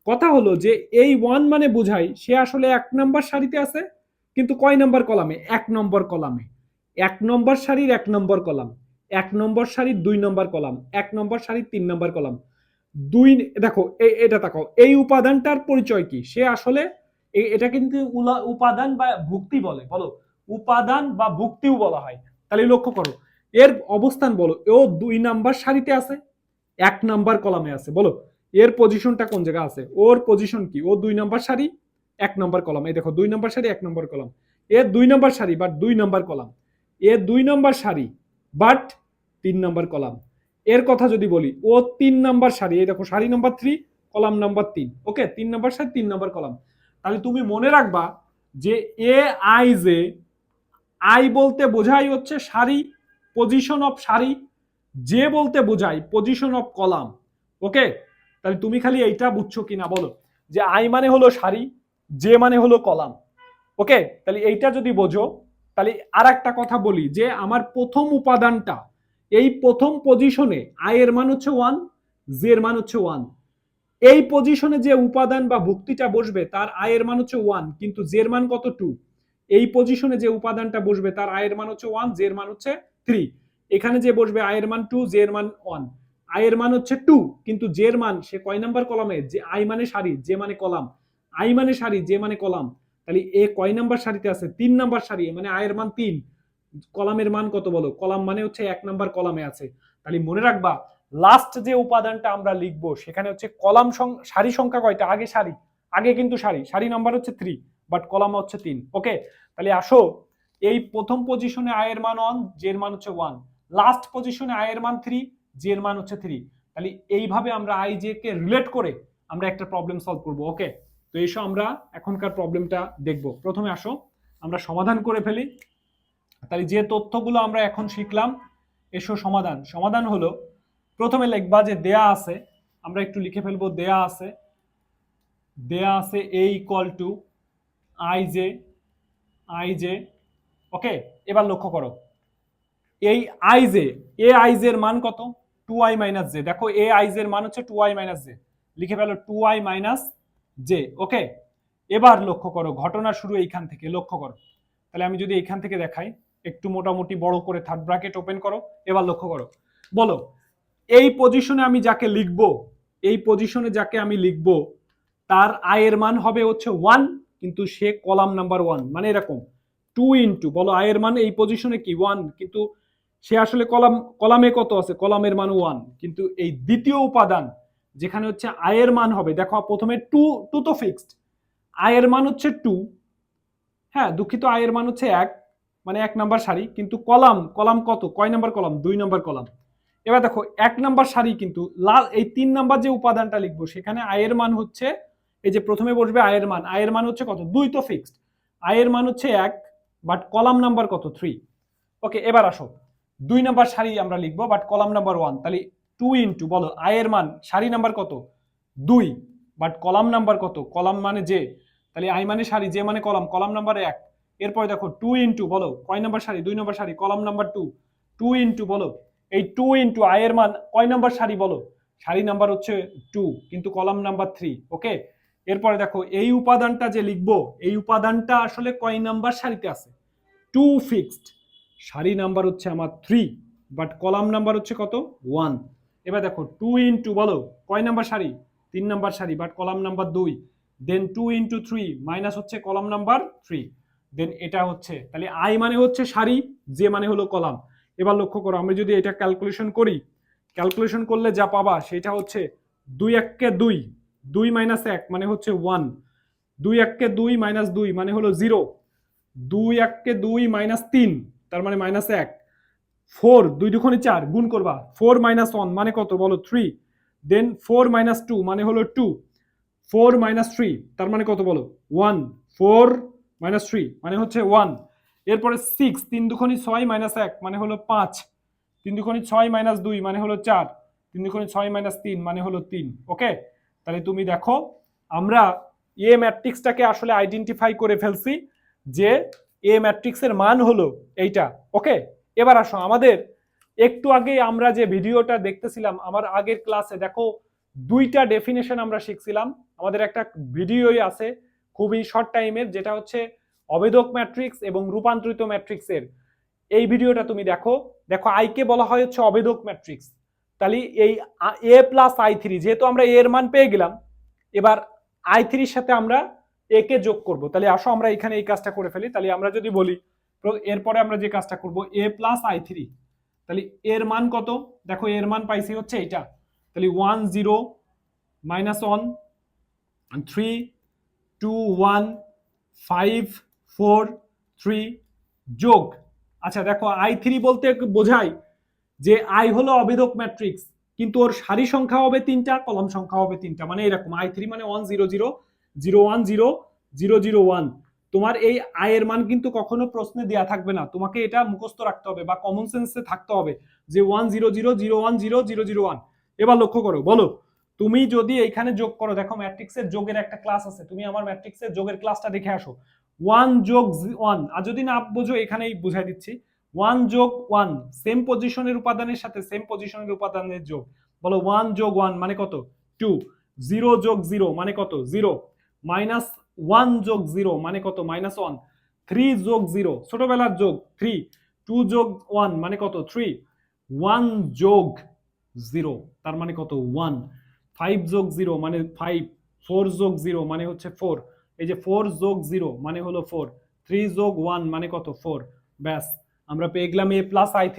কথা হলো যে এই 1 মানে বোঝায় সে আসলে 1 নম্বর সারিতে আছে, কিন্তু কয় নম্বর কলামে? 1 নম্বর কলামে। 1 নম্বর সারির 1 নম্বর কলাম, 1 নম্বর সারির 2 নম্বর কলাম, 1 নম্বর সারির 3 নম্বর কলাম। দেখো এটা তাকাও, এই উপাদানটার পরিচয় কি? সে আসলে এটা কিন্তু উপাদান বা ভুক্তি বলে, বলো উপাদান বা ভুক্তিও বলা হয়। তাহলে লক্ষ্য করো এর অবস্থান বলো, ও 2 নাম্বার সারিতে আছে, 1 নাম্বার কলামে আছে, বলো এর পজিশনটা কোন জায়গায় আছে? ওর পজিশন কি? ও 2 নাম্বার সারি 1 নাম্বার কলাম। এই দেখো 2 নাম্বার সারি 1 নাম্বার কলাম, এর 2 নাম্বার সারি বাট 2 নাম্বার কলাম, এর 2 নাম্বার সারি বাট 3 নাম্বার কলাম, এর কথা যদি বলি, ও 3 নাম্বার সারি, এই দেখো সারি নাম্বার 3, কলাম নাম্বার 3, ওকে 3 নাম্বার সারি 3 নাম্বার কলাম। তাহলে তুমি মনে রাখবা যে এ আই জে, আই বলতে বোঝাই হচ্ছে সারি, পজিশন অফ সারি, জে বলতে বোঝাই পজিশন অফ কলাম, ওকে। তাহলে তুমি খালি এইটা বুঝছো কিনা বলো, যে আই মানে হলো সারি, জে মানে হলো কলাম, ওকে। তাহলে এইটা যদি বোঝো, তাহলে আর একটা কথা বলি যে আমার প্রথম উপাদানটা, এই প্রথম পজিশনে আই এর মান হচ্ছে 1, জে এর মান হচ্ছে 1। এই পজিশনে যে উপাদান বা ভুক্তিটা বসবে তার আই এর মান হচ্ছে 1, কিন্তু জে এর মান কত 2। এই পজিশনে যে উপাদানটা বসবে তার আই এর মান হচ্ছে 1, জে এর মান হচ্ছে 3। এখানে যে বসবে আই এর মান 2, জে এর মান 1। আই এর মান হচ্ছে 2, কিন্তু জে এর মান সে কয় নাম্বার কলামে, যে আই মানে সারি, জে মানে কলাম, আই মানে সারি, জে মানে কলাম। তাহলে এ কয় নাম্বার সারিতে আছে, 3 নাম্বার সারি, মানে আই এর মান 3, কলামের মান কত বলো, কলাম মানে হচ্ছে 1 নাম্বার কলামে আছে। তাহলে মনে রাখবা লাস্ট যে উপাদানটা আমরা লিখবো সেখানে হচ্ছে কলাম সারি সংখ্যা কয়টা, আগে সারি, আগে কিন্তু সারি, সারি নাম্বার হচ্ছে 3, বাট কলাম হচ্ছে 3, ওকে। তাহলে আসো, এই প্রথম পজিশনে আই এর মান 1, জে এর মান হচ্ছে 1, লাস্ট পজিশনে আই এর মান 3, জে এর মান হচ্ছে 3। তাহলে এইভাবে আমরা আই জে কে রিলেট করে আমরা একটা প্রবলেম সলভ করব, ওকে। তো এসো আমরা এখনকার প্রবলেমটা দেখব। প্রথমে আসো আমরা সমাধান করে ফেলি। তাহলে যে তথ্যগুলো আমরা এখন শিখলাম, এসো সমাধান। সমাধান হলো, প্রথমে লিখবা যে দেয়া আছে, আমরা একটু লিখে ফেলবো, দেয়া আছে, দেয়া আছে A equal to I J, I J, okay. এবার লক্ষ্য করো, এই I J, A I J এর মান কত, 2i মাইনাস জে। দেখো এ আই জে এর মান হচ্ছে 2i মাইনাস জে, লিখে ফেলো 2i মাইনাস জে, ওকে। এবার লক্ষ্য করো, ঘটনা শুরু এইখান থেকে, লক্ষ্য করো। তাহলে আমি যদি এইখান থেকে দেখাই, একটু মোটামুটি বড় করে থার্ড ব্র্যাকেট ওপেন করো। এবার লক্ষ্য করো, বলো এই পজিশনে আমি যাকে লিখবো, এই পজিশনে যাকে আমি লিখবো তার আই এর মান হবে হচ্ছে 1, কিন্তু সে কলাম নাম্বার 1, মানে এরকম 2 ইনটু, বলো আই এর মান এই পজিশনে কি 1, কিন্তু সে আসলে কলামে কত আছে, কলামের মান 1, কিন্তু এই দ্বিতীয় উপাদান যেখানে হচ্ছে আই এর মান হবে, দেখো প্রথমে 2 তো ফিক্সড, আই এর মান হচ্ছে 2, হ্যাঁ দুঃখিত, আই এর মান হচ্ছে 1, মানে 1 নাম্বার সারি, কিন্তু কলাম, কলাম কত, কয় নাম্বার কলাম, 2 নাম্বার কলাম। এবার দেখো 1 নাম্বার সারি, কিন্তু এই 3 নাম্বার যে উপাদানটা লিখবো সেখানে আই এর মান হচ্ছে, এই যে প্রথমে বসবে আই এর মান, আই এর মান হচ্ছে কত, 2 তো ফিক্সড, আই এর মান হচ্ছে 1, বাট কলাম নাম্বার কত, 3, ওকে। এবার আসো 2 নাম্বার সারি আমরা লিখবো, বাট কলাম নাম্বার 1, তাহলে 2 ইনটু, বলো আই এর মান সারি নাম্বার কত 2, বাট কলাম নাম্বার কত, কলাম মানে জে, তাহলে আই মানে সারি, জে মানে কলাম, কলাম নাম্বার 1। এরপরে দেখো 2 ইনটু, বলো কয় নাম্বার সারি, 2 নাম্বার সারি, কলাম নাম্বার 2, 2 ইনটু, বলো এই 2 ইনটু আই এর মান কয় নাম্বার সারি, বলো সারি নাম্বার হচ্ছে 2, কিন্তু কলাম নাম্বার 3, ওকে। এরপরে দেখো এই উপাদানটা যে লিখবো, এই উপাদানটা আসলে কয় নাম্বার সারিতে আছে, 2 ফিক্সড, সারি নাম্বার হচ্ছে আমার 3, বাট কলাম নাম্বার হচ্ছে কত 1। এবার দেখো 2 ইনটু, বলো কয় নাম্বার সারি, 3 নাম্বার সারি, but column number 2, then 2 into 3 minus হচ্ছে কলাম নাম্বার 3, দেন এটা হচ্ছে, তাহলে আই মানে হচ্ছে সারি, জে মানে হলো কলাম। এবার লক্ষ্য করো, আমরা যদি এটা ক্যালকুলেশন করি, ক্যালকুলেশন করলে যা পাবা সেটা হচ্ছে 2 1 2, 2 মাইনাস 1 মানে হচ্ছে 1, 2 1 2 মাইনাস 2 মানে হলো 0, 2 1 2 মাইনাস 3 তার মানে মাইনাস 1, 4 2 দুগুণে 4 গুণ করবা, 4 মাইনাস 1 মানে কত, বলো 3, দেন 4 মাইনাস 2 মানে হলো 2, 4 মাইনাস 3 তার মানে কত, বলো 1, 4 মাইনাস 3 মানে হচ্ছে 1। এরপরে 6 3 দুগুণে 6 মাইনাস 1 মানে হলো 5, 3 দুগুণে 6 মাইনাস 2 মানে হলো 4, 3 দুগুণে 6 মাইনাস 3 মানে হলো 3, ওকে। তাহলে তুমি দেখো আমরা এ ম্যাট্রিক্সটাকে আসলে আইডেন্টিফাই করে ফেলছি যে এ ম্যাট্রিক্সের মান হলো এইটা, ওকে। এবার আসো, আমাদের একটু আগে আমরা যে ভিডিওটা দেখতেছিলাম, আমার আগের ক্লাসে দেখো 2টা ডেফিনেশন আমরা শিখছিলাম, আমাদের একটা ভিডিওই আছে খুবই শর্ট টাইমের, যেটা হচ্ছে অবেদক ম্যাট্রিক্স এবং রূপান্তরিত ম্যাট্রিক্সের। এই ভিডিওটা তুমি দেখো, দেখো আই কে বলা হয় হচ্ছে অবেদক ম্যাট্রিক্স। তাহলে এই এ প্লাস আই থ্রি, যেহেতু আমরা এর মান পেয়ে গেলাম, এবার আই থ্রির সাথে আমরা এ কে যোগ করব। তাহলে আসো আমরা এখানে এই কাজটা করে ফেলি। তাহলে আমরা যদি বলি, এরপরে আমরা যে কাজটা করব, এ প্লাস আই থ্রি, তাহলে এর মান কত, দেখো এর মান পাইছি হচ্ছে এইটা, তাহলে 1 0 মাইনাস 1 3 2 1 5 4 3 যোগ, আচ্ছা দেখো আই থ্রি বলতে বোঝায় যে আই হলো অবেধক ম্যাট্রিক্স, কিন্তু ওর সারি সংখ্যা হবে 3টা, কলাম সংখ্যা হবে 3টা, মানে এরকম i3 মানে 1 0 0 0 1 0 0 0 1। তোমার এই আই এর মান কিন্তু কখনো প্রশ্নে দেয়া থাকবে না, তোমাকে এটা মুখস্থ রাখতে হবে বা কমন সেন্সে থাকতে হবে যে 1 0 0 0 1 0 0 0 1। এবার লক্ষ্য করো, বলো তুমি যদি এইখানে যোগ করো, দেখো ম্যাট্রিক্সের যোগের একটা ক্লাস আছে, তুমি আমার ম্যাট্রিক্সের যোগের ক্লাসটা দেখে আসো। 1 যোগ 1, আর যদি না বোঝো এখানেই বুঝাই দিচ্ছি, 1 যোগ 1 সেম পজিশনের উপাদানের সাথে সেম পজিশনের উপাদানের যোগ। বলো 1 যোগ 1 মানে কত? 2। 0 যোগ 0 মানে কত? 0। মাইনাস 1 যোগ 0 মানে কত? মাইনাস 1। 3 যোগ 0 ছোটবেলার যোগ 3। 2 যোগ 1 মানে কত? 3। 1 যোগ 0 তার মানে কত? 1। 5 যোগ 0 মানে 5। 4 যোগ 0 মানে হচ্ছে 4। এই যে 4 যোগ 0 মানে হলো 4। 3 যোগ 1 মানে কত? 4। ব্যাস, আমরা পেয়ে গেলাম a প্লাস i3।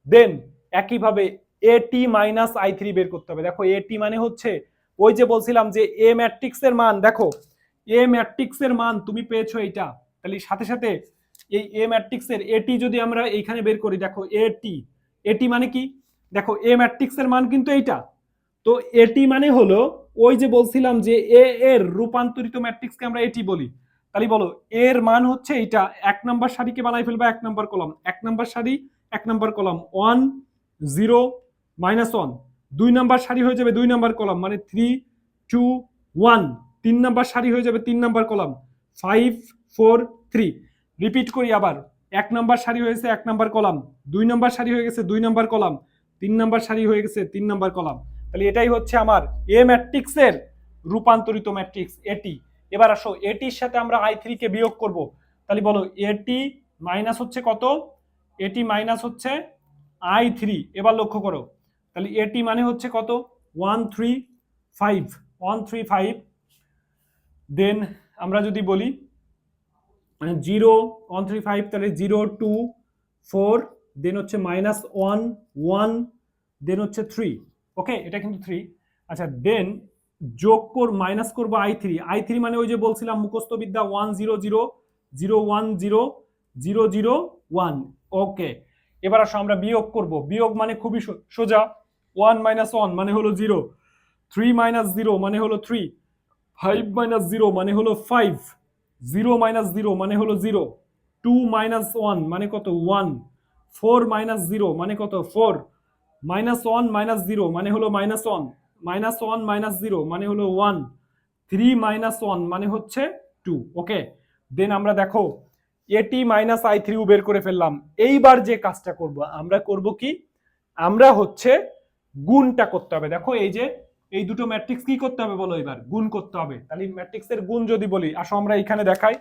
দেন একইভাবে এটি মাইনাস i3 বের করতে হবে। দেখো এটি মানে হচ্ছে ওই যে বলছিলাম যে এ ম্যাট্রিক্সের মান, দেখো এ ম্যাট্রিক্সের মান তুমি পেয়েছো এইটা, তাহলে সাথে সাথে এই এ ম্যাট্রিক্সের এটি যদি আমরা এইখানে বের করি, দেখো এটি, এটি মানে কি? দেখো এ ম্যাট্রিক্সের মান কিন্তু এইটা, তো এটি মানে হলো ওই যে বলছিলাম যে এ এর রূপান্তরিত ম্যাট্রিক্সকে আমরা এটি বলি। তাহলে বলো এর মান হচ্ছে এটা, 1 নাম্বার সারিকে বানাই ফেলবা 1 নাম্বার কলাম, 1 নাম্বার সারি 1 নাম্বার কলাম 1 0 -1। 2 নাম্বার সারি হয়ে যাবে 2 নাম্বার কলাম মানে 3 2 1। 3 নাম্বার সারি হয়ে যাবে 3 নাম্বার কলাম 5 4 3। রিপিট করি আবার, 1 নাম্বার সারি হয়েছে 1 নাম্বার কলাম, 2 নাম্বার সারি হয়ে গেছে 2 নাম্বার কলাম, 3 নাম্বার সারি হয়ে গেছে 3 নাম্বার কলাম। তাহলে এটাই হচ্ছে আমার এ ম্যাট্রিক্সের রূপান্তরিত ম্যাট্রিক্স এটি। এবার আসো এটির সাথে আমরা i3 কে বিয়োগ করব, তাহলে বলো এটি মাইনাস হচ্ছে কত? এটি মাইনাস হচ্ছে i3। এবার লক্ষ্য করো, তাহলে এটি মানে হচ্ছে কত? 135 135। দেন আমরা যদি বলি 0 135, তাহলে 0 2 4, দেন হচ্ছে মাইনাস 1 1, দেন হচ্ছে 3। ওকে, এটা কিন্তু 3। আচ্ছা, দেন যোগ কর মাইনাস করবো i3 মানে ওই যে বলছিলাম মুখস্থ বিদ্যা 1 0 0 0 1 0 0 0 1। ওকে, এবার আসো আমরা বিয়োগ করব। বিয়োগ মানে খুবই সোজা, 1 1 মানে হলো 0, 3 0 মানে হলো 3, 5 0 মানে হলো 5, 0 0 মানে হলো 0, 2 1 মানে কত? 1, 4 0 মানে কত? 4, -1 -0 মানে হলো -1, -1 0 মানে হলো 1, 3 1 মানে হচ্ছে 2। ওকে, দেন আমরা দেখো এটি মাইনাস i3 বের করে ফেললাম। এইবার যে কাজটা করব আমরা করব কি? আমরা হচ্ছে গুণটা করতে হবে। দেখো এই যে এই দুটো ম্যাট্রিক্স কি করতে হবে বলো? এবার গুণ করতে হবে। তাহলে ম্যাট্রিক্সের গুণ যদি বলি, আসো আমরা এখানে দেখাই।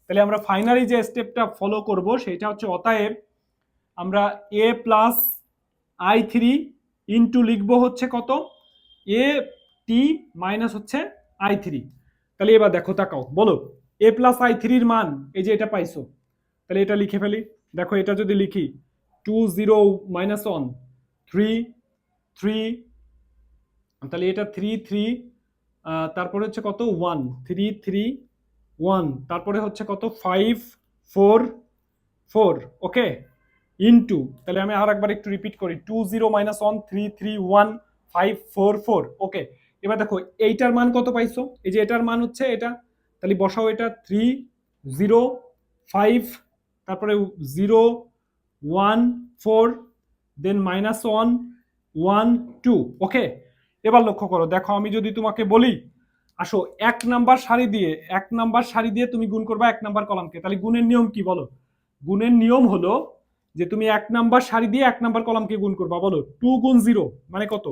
তাহলে আমরা ফাইনালি যে স্টেপটা ফলো করব সেটা হচ্ছে অতএব আমরা a প্লাস i3 ইন্টু লিখবো হচ্ছে কত? এ টি মাইনাস হচ্ছে i3। তাহলে এবার দেখো তাকাও, বলো a প্লাস i3 মান এই যে এটা পাইছো, তাহলে এটা লিখে ফেলি। দেখো এটা যদি লিখি 2 0 -1 3 3, তাহলে এটা 3 3, তারপরে হচ্ছে কত? 1 3 3 1, তারপরে হচ্ছে কত? 5 4 4। ওকে, ইনটু, তাহলে আমি আর একবার একটু রিপিট করি, 2 0 -1 3 3 1 5 4 4। ওকে, এবার দেখো এইটার মান কত পাইছো? এই যে এটার মান হচ্ছে এটা, তাহলে বসাও এটা 3 0 5, তারপরে 0 1 4, দেন -1 1 2। ওকে, এবার লক্ষ্য করো, দেখো আমি যদি তোমাকে বলি আসো 1 নাম্বার সারি দিয়ে 1 নাম্বার সারি দিয়ে তুমি গুণ করবা 1 নাম্বার কলামকে, তাহলে গুণের নিয়ম কি বলো? গুণের নিয়ম হলো যে তুমি 1 নাম্বার সারি দিয়ে 1 নাম্বার কলামকে গুণ করবা। বলো 2 গুণ 0 মানে কত?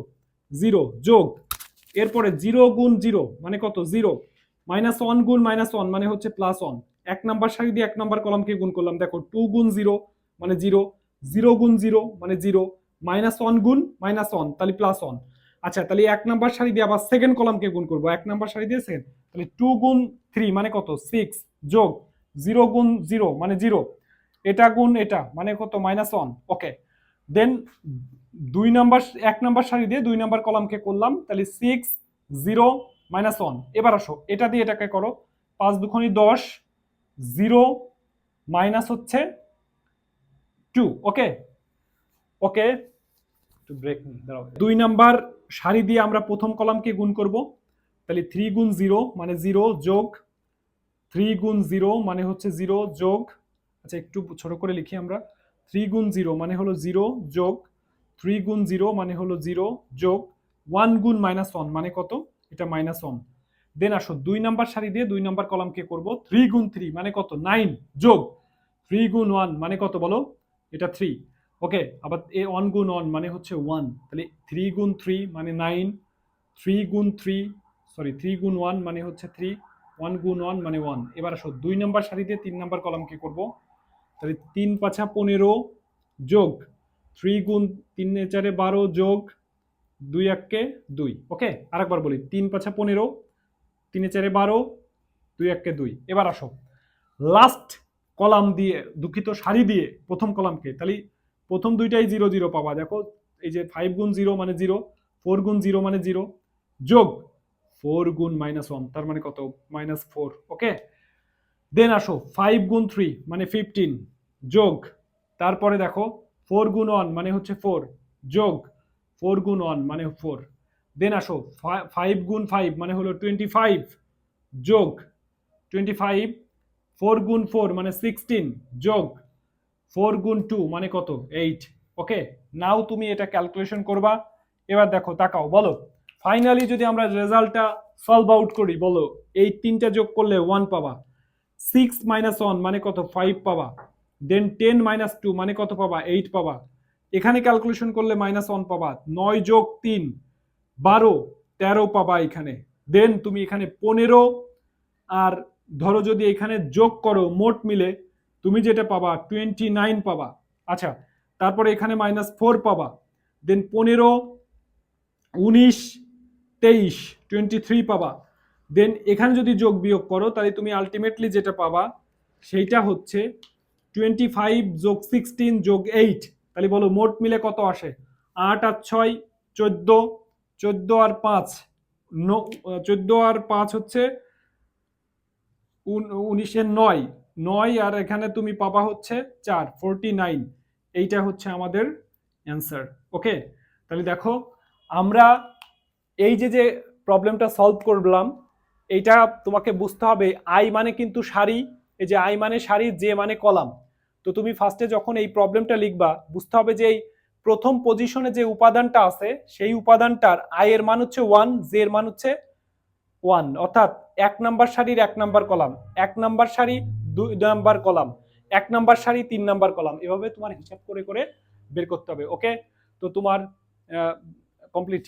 0, যোগ এরপরে 0 গুণ 0 মানে কত? 0, -1 গুণ -1 মানে হচ্ছে +1। 1 নাম্বার সারি দিয়ে 1 নাম্বার কলামকে গুণ করলাম, দেখো 2 গুণ 0 মানে 0, 0 গুণ 0 মানে 0, -1 গুণ -1 তাহলে +1। আচ্ছা, তাহলে 1 নাম্বার সারি দিয়ে আবার সেকেন্ড কলামকে গুণ করবো, 1 নাম্বার সারি দিয়ে সেকেন্ড, তাহলে 2 গুণ 3 মানে কত? 6, যোগ 0 গুণ 0 মানে 0, এটা গুণ এটা মানে কত? -1। ওকে, দেন 2 নাম্বার 1 নাম্বার সারি দিয়ে 2 নাম্বার কলামকে করলাম, তাহলে 6 0 -1। এবার আসো এটা দিয়ে এটাকে করো, 5 দুগুণে 10, 0 মাইনাস হচ্ছে 2। ওকে ওকে, একটু ব্রেক নিই, দাঁড়াও। 2 নাম্বার সারি দিয়ে আমরা প্রথম কলামকে গুণ করব, তাহলে 3 গুণ 0 মানে 0 যোগ 3 গুণ 0 মানে হচ্ছে 0 যোগ, আচ্ছা একটু ছোট করে লিখি আমরা, 3 গুণ 0 মানে হলো 0 যোগ 3 গুণ 0 মানে হলো 0 যোগ 1 গুণ -1 মানে কত, এটা -1। দেন আসো 2 নাম্বার সারি দিয়ে 2 নাম্বার কলামকে করব, 3 গুণ 3 মানে কত 9 যোগ 3 গুণ 1 মানে কত বলো, এটা 3। ওকে, আবার 1 গুণ 1 মানে হচ্ছে 1, তাহলে 3 গুণ 3 মানে 9, 3 গুণ 3 সরি 3 গুণ 1 মানে হচ্ছে 3, 1 গুণ 1 মানে 1। এবার আসো 2 নাম্বার সারি দিয়ে 3 নাম্বার কলামকে করব, তাহলে 3 পাঁচা 15 যোগ 3 গুণ 3 4 12 যোগ 2 1 2। ওকে, আরেকবার বলি, 3 পাঁচা 15, 3 4 12, 2 1 2। এবার আসো লাস্ট কলাম দিয়ে, দুঃখিত সারি দিয়ে প্রথম কলামকে, তাহলে প্রথম দুইটাই 0 0 পাবা, দেখো এই যে 5 গুণ 0 মানে 0, 4 গুণ 0 মানে 0 যোগ 4 গুণ -1 তার মানে কত -4। ওকে, দেন আসো 5 গুণ 3 মানে 15 যোগ, তারপরে দেখো 4 গুণ 1 মানে হচ্ছে 4 যোগ 4 গুণ 1 মানে 4। দেন আসো 5 গুণ 5 মানে হলো 25 যোগ 25, 4 গুণ 4 মানে 16 যোগ 4 গুণ 2 মানে কত 8। ওকে, নাও তুমি এটা ক্যালকুলেশন করবা। এবার দেখো তাকাও, বলো ফাইনালি যদি আমরা রেজাল্টটা সলভ আউট করি, বলো এই তিনটা যোগ করলে 1 পাবা, 6 - 1 মানে কত 5 পাবা, দেন 10 - 2 মানে কত পাবা 8 পাবা, এখানে ক্যালকুলেশন করলে -1 পাবা, 9 যোগ 3 12 13 পাবা এখানে, দেন তুমি এখানে 15 আর ধরো যদি এখানে যোগ করো মোট মিলে তুমি যেটা পাবা 29 পাবা। আচ্ছা, তারপরে এখানে -4 পাবা, দেন 15 19 23 23 পাবা, দেন এখানে যদি যোগ বিয়োগ করো তাহলে তুমি আলটিমেটলি যেটা পাবা সেইটা হচ্ছে 25 যোগ 16 যোগ 8। তাহলে বলো মোট মিলে কত আসে, 8 আর 6 14, 14 আর 5 14 আর 5 হচ্ছে 19 9, 9 আর এখানে তুমি পাবা হচ্ছে 4 49। এইটা হচ্ছে আমাদের অ্যান্সার। ওকে, তাহলে দেখো আমরা এই যে প্রবলেমটা সলভ করলাম, এইটা তোমাকে বুঝতে হবে আই মানে কিন্তু সারি, এই যে আই মানে সারি, জে মানে কলাম। তো তুমি ফার্স্টে যখন এই প্রবলেমটা লিখবা বুঝতে হবে যে এই প্রথম পজিশনে যে উপাদানটা আছে সেই উপাদানটার আই এর মান হচ্ছে 1, জে এর মান হচ্ছে 1, অর্থাৎ 1 নাম্বার সারির 1 নাম্বার কলাম, 1 নাম্বার সারি 2 নাম্বার কলাম, 1 নাম্বার সারি 3 নাম্বার কলাম, এভাবে তোমার হিসাব করে করে বের করতে হবে। ওকে, তো তোমার কমপ্লিট।